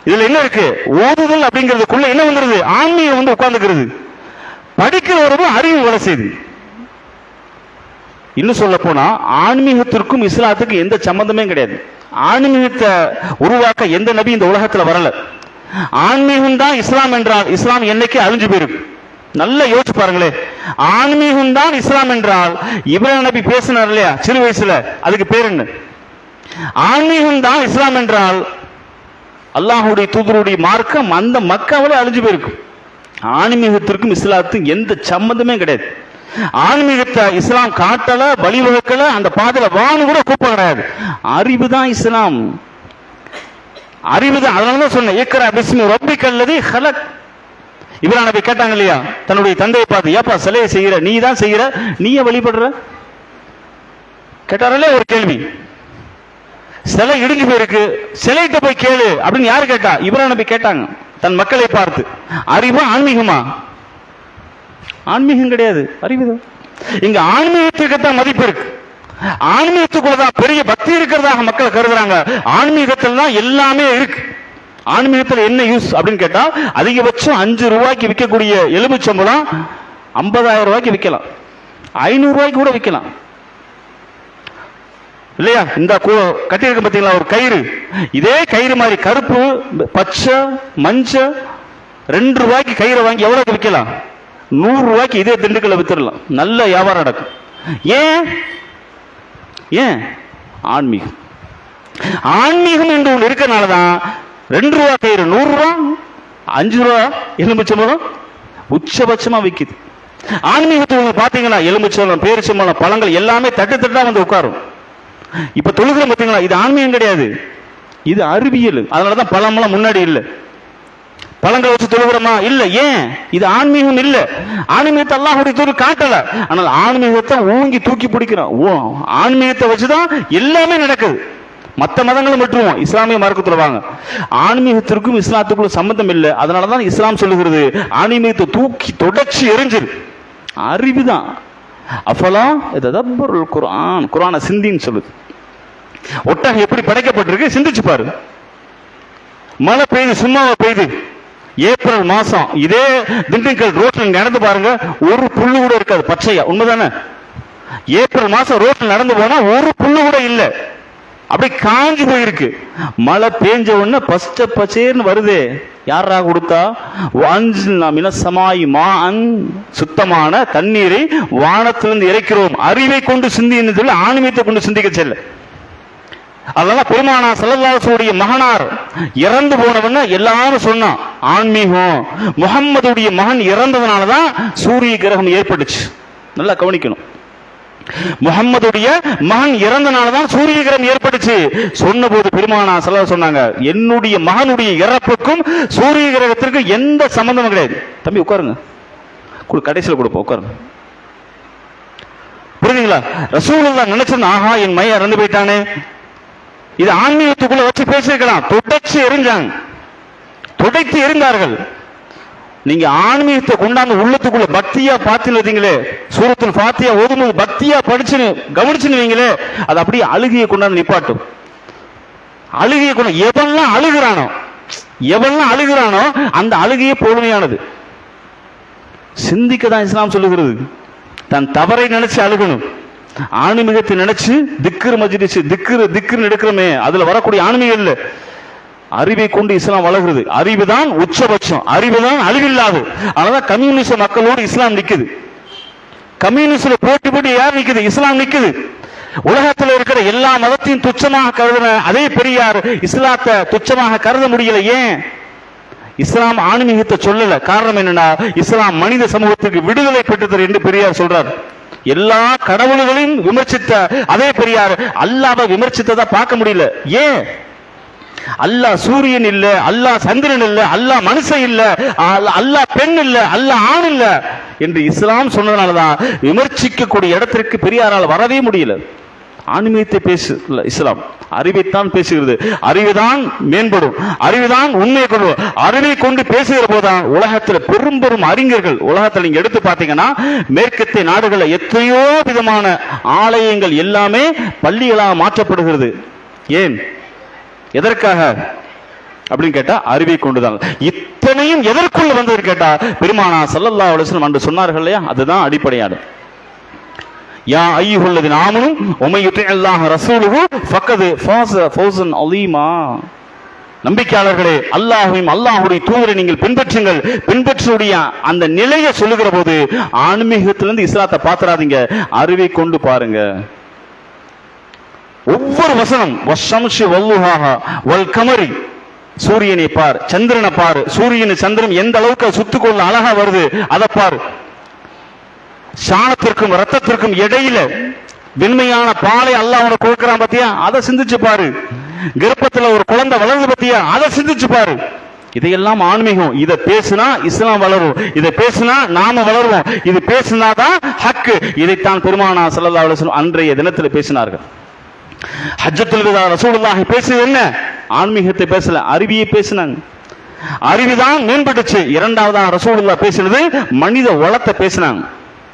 S1: இதுல என்ன இருக்கு? ஓதுதல் அப்படிங்கிறதுக்குள்ள என்ன வந்துருது? ஆன்மீகம் வந்து உட்கார்ந்துக்கிறது. படிக்கிறவரும் அறிவு வேலை செய்யுது. இன்னும் சொல்ல போனா ஆன்மீகத்திற்கும் இஸ்லாத்துக்கும் எந்த சம்பந்தமே கிடையாது. ஆன்மீகத்தை உருவாக்க எந்த நபி இந்த உலகத்துல வரல. ஆன்மீகம் தான் இஸ்லாம் என்றால் இஸ்லாம் என்னைக்கு அழிஞ்சு போயிருக்கு. நல்லா யோசிச்சு பாருங்களே. ஆன்மீகம் தான் இஸ்லாம் என்றால் இப்ராஹிம் நபி பேசினார் இல்லையா சிறு வயசுல, அதுக்கு பேர் என்ன? ஆன்மீகம் தான் இஸ்லாம் என்றால் அல்லாஹுடைய தூதருடைய மார்க்கம் அந்த மக்காவிலே அழிஞ்சு போயிருக்கு. ஆன்மீகத்திற்கும் இஸ்லாத்துக்கும் எந்த சம்பந்தமே கிடையாது. ஆன்மீகத்தை இஸ்லாம் காட்டல, வழிவகுக்கல, அந்த பாதையில வானு கூட கூப்ப கிடையாது. அறிவு தான் இஸ்லாம், அறிவு தான். அதனாலதான் சொன்னேன், இக்ரா பிஸ்மி ரப்பிக்கல் லதீ ஹலக். இப்ராஹிம் நபி கேட்டாங்க இல்லையா தன்னுடைய தந்தையை பார்த்து, ஏப்பா சிலையை செய்கிற, நீ தான் செய்கிற, நீயே வழிபடுற கேட்டாரே ஒரு கேள்வி. சிலை இடிஞ்சு போயிருக்கு, சிலைகிட்ட போய் கேளு அப்படின்னு யாரு கேட்டா? இப்ராஹிம் நபி கேட்டாங்க தன் மக்களை பார்த்து. அறிவா ஆன்மீகமா? ஆன்மீகம் கிடையாது, அறிவுதான். இங்க ஆன்மீகத்துக்கு தான் மதிப்பு இருக்கு. ஆன்மீகத்துக்குள்ளதான் பெரிய பக்தி இருக்கிறதாக மக்கள் கருதுறாங்க. ஆன்மீகத்தில் தான் எல்லாமே இருக்கு. ஆன்மீகத்தில் என்ன யூஸ் அப்படின்னு கேட்டா, அதிகபட்சம் 5 ரூபாய்க்கு விற்கக்கூடிய எலுமிச்சம்பழம் 50,000 ரூபாய்க்கு விற்கலாம், 500 ரூபாய்க்கு கூட விற்கலாம் இல்லையா? இந்த கட்டியிருக்க பார்த்தீங்களா ஒரு கயிறு, இதே கயிறு மாதிரி கருப்பு, பச்சை, மஞ்சள் 2 ரூபாய்க்கு கயிறை வாங்கி எவ்வளவுக்கு விற்கலாம்? 100 ரூபாய்க்கு இதே திண்டுக்கல்ல வித்துடலாம், நல்ல வியாபாரம் நடக்கும். ஏன்? ஏன்? ஆன்மீகம். ஆன்மீகம் என்று ஒன்று இருக்கனாலதான் 2 ரூபா கயிறு 100 ரூபா, 5 ரூபா எலுமிச்சம்பழம் உச்சபட்சமா விற்குது. ஆன்மீகத்துக்கு பாத்தீங்கன்னா எலுமிச்சம்பழம், பேரிச்சம்பழம், பழங்கள் எல்லாமே தட்டு தட்டா வந்து உட்காரும். இப்ப தொழுகிற பாத்தீங்களா, இது ஆன்மீகம் கிடையாது, இது அறிவியல். அதனாலதான் பழமெல்லாம் முன்னாடி இல்லை. பழங்களை வச்சு தொழுகிறோமா? இல்ல. ஏன்? இது ஆன்மீகம் இல்ல. ஆன்மீகத்தை அல்லாஹ்வுடைய தூதர் காட்டல. ஆனால் ஆன்மீகத்தை ஓங்கி தூக்கி பிடிக்கிறோம். ஆன்மீகத்தை வச்சுதான் எல்லாமே நடக்குது. மற்ற மதங்களும் விட்டுருவோம், இஸ்லாமிய மார்க்கத்துல வாங்க. ஆன்மீகத்திற்கும் இஸ்லாத்துக்குள்ள சம்பந்தம் இல்லை. அதனாலதான் இஸ்லாம் சொல்லுகிறது, ஆன்மீகத்தை தூக்கி தொடச்சி எரிஞ்சிரு. அறிவுதான். அஃபலா ததப்பருல் குர்ஆன், குர்ஆனை சிந்தின்னு சொல்லுது. ஒட்டகம் எப்படி படைக்கப்பட்டிருக்கு சிந்திச்சு பாரு. மழை பெய்யுது, சும்மாவா பெய்யுது? ஏப்ரல் மாசம் இதே திண்டுக்கல் ரோட்ல நடந்து பாருங்க, ஒரு புல்லு கூட இருக்காது, பச்சையா. உண்மைதானே? ஏப்ரல் மாசம் ரோட்ல நடந்து போனா ஒரு புல்லு கூட இல்லை, அப்படி காஞ்சி போயிருக்கு. மழை பெஞ்ச உடனே பச்சை பச்சேன்னு வருது. யாரா கொடுத்தா? சுத்தமான தண்ணீரை வானத்திலிருந்து இறைக்கிறோம், அறிவை கொண்டு சிந்தி, ஆன்மீகத்தை கொண்டு சிந்திக்க செல்ல. அதனால பெருமானா ஸல்லல்லாஹு அலைஹி வஸல்லம் மகனார் இறந்து போனவன எல்லாரும் சொன்னான், ஆன்மீகம். முகம்மதுடைய மகன் இறந்ததுனாலதான் சூரிய கிரகம் ஏற்பட்டுச்சு. நல்லா கவனிக்கணும். முகம்மதுடைய மகன் இறந்தனாலதான் சூரிய கிரகம் ஏற்பட்டுச்சு. சொன்ன போது பெருமானா ஸல்லல்லாஹு அலைஹி சொன்னாங்க, என்னுடைய மகனுடைய இறப்புக்கும் சூரிய கிரகத்திற்கு எந்த சம்பந்தமும் கிடையாது. தம்பி உட்காருங்க, கடைசியில் கொடுப்போம், உட்காருங்க. புரியுதுங்களா? ரசூலுல்லாஹ் நினைச்சிருந்தா, ஆஹா என் மைய இறந்து போயிட்டானே, இது ஆன்மீகத்துக்குள்ள வச்சு பேசிருக்கலாம். துடைச்சு எரிஞ்சாங்க, துடைத்து எரிந்தார்கள். நீங்க ஆன்மீகத்தை கொண்டாந்து உள்ளத்துக்குள்ள பக்தியா பாத்தீங்களே, சூரத்துல் ஃபாத்திஹா ஓதும்போது பக்தியா படிச்சுன்னு கவனிச்சுன்னு வைங்களே, அது அப்படியே அழுகையை கொண்டாந்து நிப்பாட்டும். அழுகையை கொண்டு எவெல்லாம் அழுகிறானோ அந்த அழுகையே பொறுமையானது. சிந்திக்க தான் இஸ்லாம் சொல்லுகிறது. தன் தவறை நினைச்சு அழுகணும். ஆன்மீகத்தை நினைச்சு திக்ர் மஜ்லிஸ், திக்ர் எடுக்கிறோமே, அதுல வரக்கூடிய ஆன்மீகம் இல்ல. அறிவை கொண்டு இஸ்லாம் வளர்கிறது. அறிவுதான் உச்சபட்சம், அறிவுதான் அழிவில்லாது. அதனால கம்யூனிச மக்களோடு இஸ்லாம் நிக்குது. கம்யூனிஸ்ட்ல போட்டி போட்டு யார் நிக்குது? இஸ்லாம் நிக்குது. உலகத்தில் இருக்கிற எல்லா மதத்தையும் துச்சமாக கருதுன அதே பெரியார் இஸ்லாத்தை துச்சமாக கருத முடியல. ஏன்? இஸ்லாம் ஆன்மீகத்தை சொல்லல. காரணம் என்னன்னா, இஸ்லாம் மனித சமூகத்துக்கு விடுதலை பெற்றது என்று பெரியார் சொல்றார். எல்லா கடவுள்களையும் விமர்சித்த அதே பெரியார் அல்லாஹ்வை விமர்சித்ததா பார்க்க முடியல. ஏன்? அல்லாஹ் சூரியன் இல்ல, அல்லாஹ் சந்திரன் இல்ல, அல்லாஹ் மனுஷன் இல்ல, அல்லாஹ் பெண் இல்ல, அல்லாஹ் ஆண் இல்ல என்று இஸ்லாம் சொன்னதுனாலதான் விமர்சிக்கக்கூடிய இடத்திற்கு பெரியாரால் வரவே முடியல. ஆன்மீகத்தை பேசல இஸ்லாம், அறிவைத்தான் பேசுகிறது. அறிவுதான் மேம்படும், அறிவுதான் உண்மை கொண்டு, அறிவை கொண்டு பேசுகிற போதுதான் உலகத்தில் பெரும் பெரும் அறிஞர்கள், உலகத்தில் நீங்க எடுத்து பார்த்தீங்கன்னா மேற்கத்திய நாடுகளில் எத்தனையோ விதமான ஆலயங்கள் எல்லாமே பள்ளிகளாக மாற்றப்படுகிறது. ஏன்? எதற்காக அப்படின்னு கேட்டா அறிவை கொண்டுதான். இத்தனையும் எதற்குள்ள வந்தது கேட்டா பெருமானா ஸல்லல்லாஹு அலைஹி வஸல்லம் என்று சொன்னார்கள் இல்லையா, அதுதான் அடிப்படையானது. யா அய்யுஹல்லதீன ஆமனு வமை யுத்திஇல்லாஹ ரசூலுஹு ஃபக்கத் ஃபாஸ ஃபௌஸன் அலீமா. நம்பிக்கையாளர்களே, அல்லாஹ்வையும் அல்லாஹ்வுடைய தூதரை நீங்கள் பின்பற்றுங்கள். பின்பற்றுடைய அந்த நிலையை சொல்லுகிற போது ஆன்மீகத்திலிருந்து இஸ்லாத்தை பாத்துறாதீங்க, அறிவை கொண்டு பாருங்க. ஒவ்வொரு வசனம் வஷம்ஷி வல்லுஹாஹா வல் கமரி, சூரியனை பார், சந்திரனை பார், சூரியன் சந்திரன் எந்த அளவுக்கு சுத்துக்கொள்ள அழகா வருது அதை பார். சாணத்திற்கும் ரத்தத்திற்கும் இடையில வெண்மையான பாலை அல்லாஹ் உனக்கு கொடுக்கிறான் பத்தியா, அதை சிந்திச்சு பாரு. கர்ப்பத்துல ஒரு குழந்தை வளர்ந்து பத்தியா, அதை சிந்திச்சு பாரு. இதையெல்லாம் ஆன்மீகம். இதை பேசினா இஸ்லாம் வளரும், இதை பேசினா நாம வளருவோம், இது பேசினாதான் ஹக்கு. இதைத்தான் பெருமானா ஸல்லல்லாஹு அலைஹி வஸல்லம் அன்றைய தினத்தில் பேசினார்கள். ஹஜ்ஜத்துல் விதா ரசூலுல்லாஹி பேசியது என்ன? ஆன்மீகத்தை பேசல, அறிவியை பேசினாங்க. அறிவுதான் மேம்பட்டுச்சு. இரண்டாவதாக ரசூலுல்லாஹ் பேசினது மனித வளத்தை பேசினாங்க.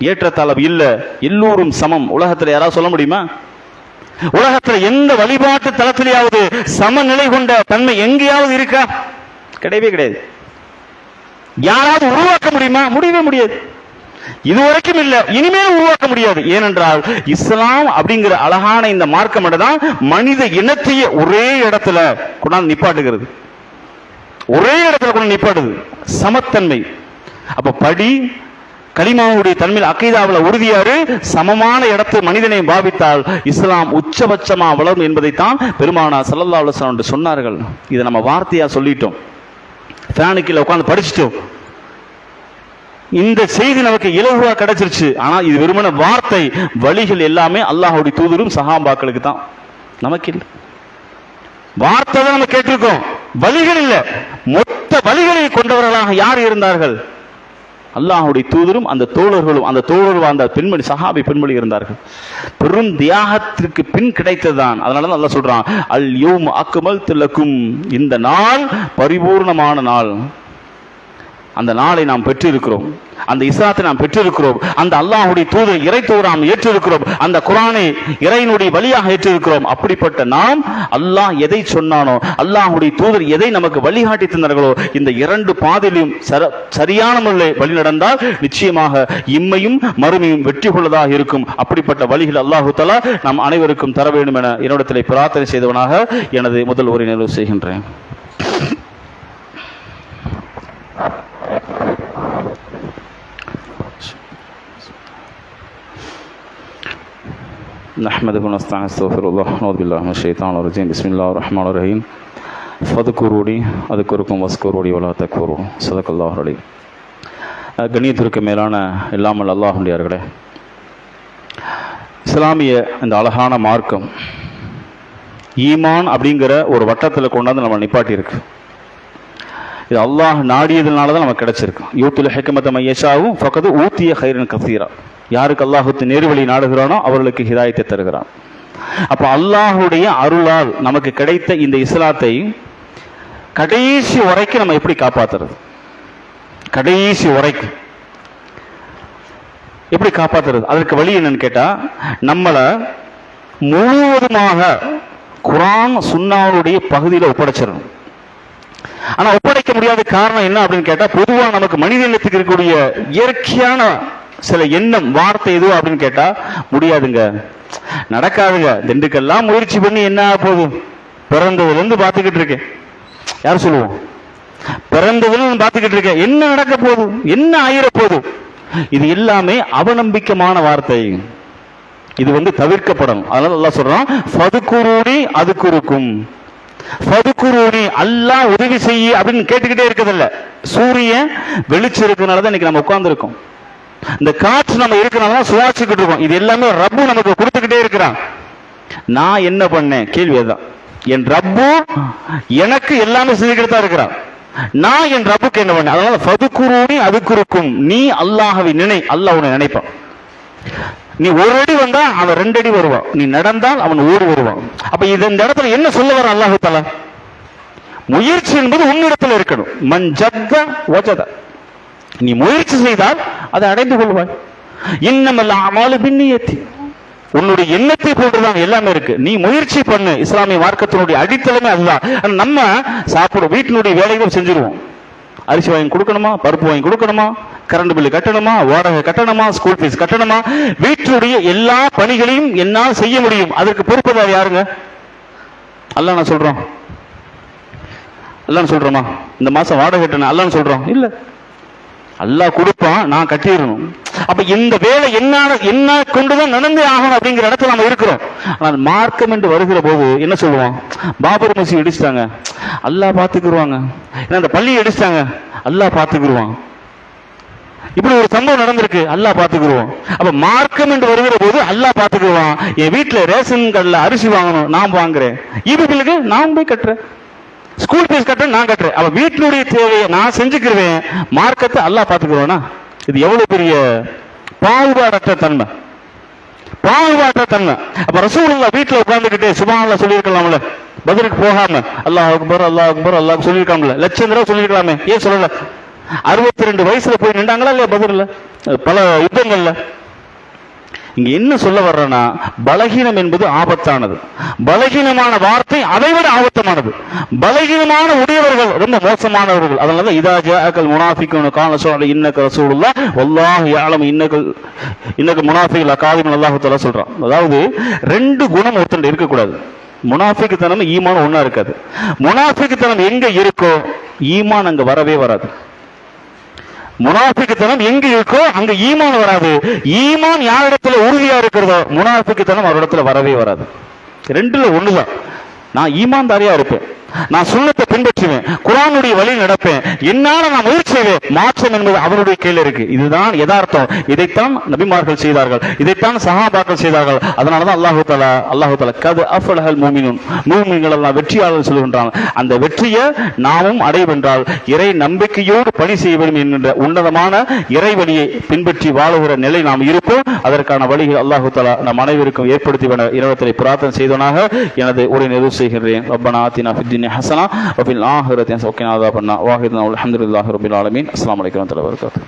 S1: ஏற்றத்தாழ்வு இல்ல, எல்லோரும் சமம். உலகத்தில் யாராவது சொல்ல முடியுமா? உலகத்தில் எந்த வழிபாட்டு தளத்திலேயாவது சமநிலை கொண்ட தன்மை எங்கேயாவது இருக்கா? கிடையவே கிடையாது. யாராவது உருவாக்க முடியுமா? முடியவே முடியாது. இதுவரைக்கும் இல்ல, இனிமேல் உருவாக்க முடியாது. ஏனென்றால் இஸ்லாம் அப்படிங்கிற அழகான இந்த மார்க்கம் தான் மனித இனத்தையே ஒரே இடத்துல கொண்டாந்து நிப்பாட்டுகிறது. ஒரே இடத்துல கொண்டு நிப்பாட்டுது, சமத்தன்மை. அப்ப படி கலிமாவுடைய தன்மையில் அக்கீதாவில் உறுதியாரு, சமமான இடத்து மனிதனை பாவித்தால் இஸ்லாம் உச்சபட்சமா வளரும் என்பதைத்தான் பெருமானா ஸல்லல்லாஹு அலைஹி வஸல்லம் சொன்னார்கள். இதை நம்ம வார்த்தையா சொல்லிட்டோம், ஃபேனுக்குள்ள உட்கார்ந்து படிச்சுட்டோம். இந்த செய்தி நமக்கு இலகுவா கிடைச்சிருச்சு. ஆனா இது வெறுமன வார்த்தை. வழிகள் எல்லாமே அல்லாஹ்வுடைய தூதரும் சஹாபாக்களுக்கு தான், நமக்கு இல்லை. வார்த்தை தான் நம்ம கேட்டிருக்கோம், வழிகள் இல்ல. மொத்த வழிகளை கொண்டவர்களாக யார் இருந்தார்கள்? அல்லாஹ்வுடைய தூதரும் அந்த தோழர்களும். அந்த தோழர் வாழ்ந்த பெண்மணி, சஹாபி பெண்மணி இருந்தார்கள். பெரும் தியாகத்திற்கு பின் கிடைத்ததுதான். அதனால அல்லாஹ் சொல்றான், அல் யௌம அக்மல்து லக்கும், இந்த நாள் பரிபூர்ணமான நாள். அந்த நாளை நாம் பெற்றிருக்கிறோம், அந்த இஸ்லாத்தை நாம் பெற்றிருக்கிறோம், அந்த அல்லாஹ்வுடைய தூதர் இறை தூதர் நாம் ஏற்றிருக்கிறோம், அந்த குர்ஆனை இறையினுடைய வழியாக ஏற்றிருக்கிறோம். அப்படிப்பட்ட நாம் அல்லாஹ் எதை சொன்னானோ, அல்லாஹ்வுடைய தூதர் எதை நமக்கு வழிகாட்டி தந்தார்களோ, இந்த இரண்டு பாதையிலும் சரியான முறையில் வழி நடந்தால் நிச்சயமாக இம்மையும் மறுமையும் வெற்றி கொள்ளதாக இருக்கும். அப்படிப்பட்ட வழிகள் அல்லாஹு தஆலா நாம் அனைவருக்கும் தர வேண்டும் என என்னிடத்தில் பிரார்த்தனை செய்தவனாக எனது முதல் உரை நிறைவு செய்கின்றேன். نحمده ونستعين استغفر الله نعوذ بالله من الشيطان الرجيم بسم الله الرحمن الرحيم فذكروني أذكركم واذكروني ولا تكفرون صدق الله العليم. கண்ணியத்திற்கு மேலான இல்லாமல் அல்லாஹ்வுடையார்களே, இஸ்லாமிய இந்த அழகான மார்க்கம் ஈமான் அப்படிங்கிற ஒரு வட்டத்தில் கொண்டாந்து நம்ம நிப்பாட்டி இருக்கு. இது அல்லாஹ் நாடியதுனால தான் நமக்கு கிடைச்சிருக்கு. யூத்துல் ஹிக்மத மையஷாவும் ஃபகது ஊத்திய ஹைரன் கசீரா. யாருக்கு அல்லாஹுக்கு நேர்வழி நாடுகிறானோ அவர்களுக்கு ஹிதாயத்தை தருகிறான். அப்போ அல்லாஹுடைய அருளால் நமக்கு கிடைத்த இந்த இஸ்லாத்தை கடைசி வரைக்கும் நம்ம எப்படி காப்பாற்றுறது, கடைசி வரைக்கும் எப்படி காப்பாற்றுறது, அதற்கு வழி என்னன்னு கேட்டா, நம்மளை முழுவதுமாக குர்ஆன் சுன்னாவுடைய பகுதியில் ஒப்படைச்சிடணும். ஆனா ஒப்படைக்க முடியாத காரணம் என்ன அப்படின்னு கேட்டா, பொதுவாக நமக்கு மனித இனத்துக்கு இருக்கக்கூடிய இயற்கையான சில எண்ணம் வார்த்தை எதுவும் அப்படின்னு கேட்டா, முடியாதுங்க, நடக்காதுங்க, திண்டுக்கெல்லாம் முயற்சி பண்ணி என்ன ஆக போகுது, பிறந்ததுல இருந்து பார்த்துக்கிட்டு இருக்கேன். யார் சொல்லுவோம், பிறந்ததுல இருந்து பார்த்துக்கிட்டு இருக்கேன், என்ன நடக்க போகுது, என்ன ஆயிர போகுது. இது எல்லாமே அவநம்பிக்கையான வார்த்தை. இது தவிர்க்கப்படணும். அதனால அல்லாஹ் சொல்றான், ஃபதுகுரூனி அதுகுருக்கும். ஃபதுகுரூனி, அல்லாஹ் உதவி செய்ய அப்படின்னு கேட்டுக்கிட்டே இருக்கிறதில்ல. சூரியன் வெளிச்சம் இருக்கிறதுனால தான் இன்னைக்கு நம்ம உட்கார்ந்துருக்கோம். இந்த காற்று நம்ம இருக்கிறனால சுவாசிக்கிட்டு இருக்கோம். இது எல்லாமே ரப்பு நமக்கு கொடுத்துக்கிட்டே இருக்கிறான். நான் என்ன பண்ணேன், கேள்வி அதுதான். என் ரப்பு எனக்கு எல்லாமே செஞ்சுக்கிட்டு தான் இருக்கிறான். நான் என் ரப்புக்கு என்ன பண்ணேன். அதனால ஃபதுகுரூனி அதுகுருக்கும், நீ அல்லாஹ்வை நினை, அல்லாஹ் உன்னை நினைப்பான். நீ ஒரு அடி வந்தா அவன் 2 அடி வருவான், நீ நடந்தால் அவன் ஓடி வருவான். அப்ப இது இந்த இடத்துல என்ன சொல்ல வர அல்லாஹ் தஆலா, முயற்சி என்பது உன்னிடத்தில் இருக்கணும். மன் ஜத்த வஜத, நீ முயற்சி செய்தால் அதை அடைந்து கொள்வாய். இன்னமல் அமாலு பின்னியத்தி, உன்னுடைய எண்ணத்தை போன்றுதான் எல்லாமே இருக்கு. நீ முயற்சி பண்ணு. இஸ்லாமிய மார்க்கத்தினுடைய அடித்தளமே அதுதான். நம்ம சாப்பிட வீட்டினுடைய வேலைகளை செஞ்சிருவோம். அரிசி வாங்கி கொடுக்கணுமா, பருப்பு வாங்கி கொடுக்கணுமா, கரண்ட் பில்லு கட்டணுமா, வாடகை கட்டணுமா, ஸ்கூல் ஃபீஸ் கட்டணுமா, வீட்டினுடைய எல்லா பணிகளையும் என்னால் செய்ய முடியும். அதற்கு பொறுப்புதார் யாருங்க, அல்லாஹ் நான் சொல்றோம். அல்லாஹ் சொல்றோமா, இந்த மாசம் வாடகை கட்டணும் அல்லாஹ் சொல்றோம் இல்ல, அல்லாஹ் கொடுப்பான், நான் கட்டிடணும். அப்ப இந்த வேலை என்ன கொண்டுதான் நடந்தே ஆகணும் அப்படிங்கிற இடத்துல நம்ம இருக்கிறோம். ஆனால் மார்க்கம் என்று வருகிற போது என்ன சொல்லுவோம், பாபர் மசீத் இடிச்சிட்டாங்க, அல்லாஹ் பார்த்துக்குருவாங்க. அந்த பள்ளியை இடிச்சிட்டாங்க, அல்லாஹ் பார்த்துக்குருவான். இப்படி ஒரு சம்பவம் நடந்திருக்கு, அல்லாஹ் பார்த்துக்குருவோம். அப்ப மார்க்கம் என்று வருகிற போது அல்லாஹ் பார்த்துக்குருவான். என் வீட்டுல ரேஷன் கடையில் அரிசி வாங்கணும், நான் வாங்குறேன். ஈபி பில்லுக்கு நான் போய் கட்டுறேன், ஸ்கூல் ஃபீஸ் கட்டுறேன் நான் கட்டுறேன். அவ வீட்டினுடைய தேவையை நான் செஞ்சுக்கிறேன், மார்க்கத்தை அல்லாஹ் பார்த்துக்குருவானா. இது எவ்வளவு பெரிய பாகுபாடற்ற தன்மை, பாகுபாடற்ற தன்மை. அப்ப ரசூலுல்லாஹ் வீட்டுல உட்கார்ந்துக்கிட்டே சுப்ஹானல்லாஹ் சொல்லியிருக்கலாம்ல, பதிலுக்கு போகாம அல்லாஹ் அக்பர் அல்லாஹ் அக்பர் அல்லாஹ் சொல்லியிருக்காங்கல்ல, லட்சம் தடவை சொல்லியிருக்கலாமே, ஏன் சொல்லல? 62 வயசுல போய் நின்றாங்களா இல்லையா பதில்ல, பல யுத்தங்கள்ல. இங்க என்ன சொல்ல வர்றேன்னா, பலகீனம் என்பது ஆபத்தானது. பலகீனமான வார்த்தை அதை விட ஆபத்தமானது. பலகீனமான உடையவர்கள் ரொம்ப மோசமானவர்கள். அதனால இதா ஜாஅகல் முனாஃபிகூன கான ரசூலுல்லாஹ் இன்னக ரசூலுல்லாஹ் வல்லாஹு யஅலமு இன்னக முனாஃபிகுல் அகாதிம் அல்லாஹ் தஆலா சொல்றான். அதாவது 2 குணம் ஒருத்தர் இருக்க கூடாது. முனாஃபிக்தனம் ஈமான் ஒண்ணா இருக்காது. முனாஃபிக்தனம் எங்க இருக்கோ ஈமான் அங்க வரவே வராது. முனாஃபிக்குத்தனம் எங்க இருக்கோ அங்க ஈமான் வராது. ஈமான் யாரிடத்துல உறுதியா இருக்கிறதோ முனாஃபிக்குத்தனம் அவரிடத்துல வரவே வராது. 2ல 1 தான். நான் ஈமான்தாரியா இருப்பேன், நான் சுன்னத்தை பின்பற்றுவேன், குர்ஆனுடைய வழி நடப்பேன், என்னால நான் முயற்சி செய்வேன். மாற்றம் என்பது அவருடைய கையில் இருக்கு. இதுதான் யதார்த்தம். இதைத்தான் நபிமார்கள் செய்தார்கள், இதைத்தான் சஹாபாக்கள் செய்தார்கள். அதனாலதான் அல்லாஹு தஆலா கத் அஃபலஹல் முஃமினூன், முஃமின்கள் எல்லாம் வெற்றியாளர்கள் சொல்கின்றான். அந்த வெற்றியை நாமும் அடைவென்றால் இறை நம்பிக்கையோடு பணி செய்ய வேண்டும் என்கின்ற உன்னதமான இறை வழியை பின்பற்றி வாழுகிற நிலை நாம் இருப்போம். அதற்கான வழிகள் அல்லாஹு தஆலா நம் அனைவருக்கும் ஏற்படுத்தி இரவத்திலே பிரார்த்தனை செய்தவனாக எனது உரை நிறைவு செய்கிறேன். ரப்பனா ஆத்தினா ஃபித் الدنيا حسنة وفي الآخرة حسنة وقنا عذاب النار. واخر الحمد لله رب العالمين. السلام عليكم ورحمة الله وبركاته.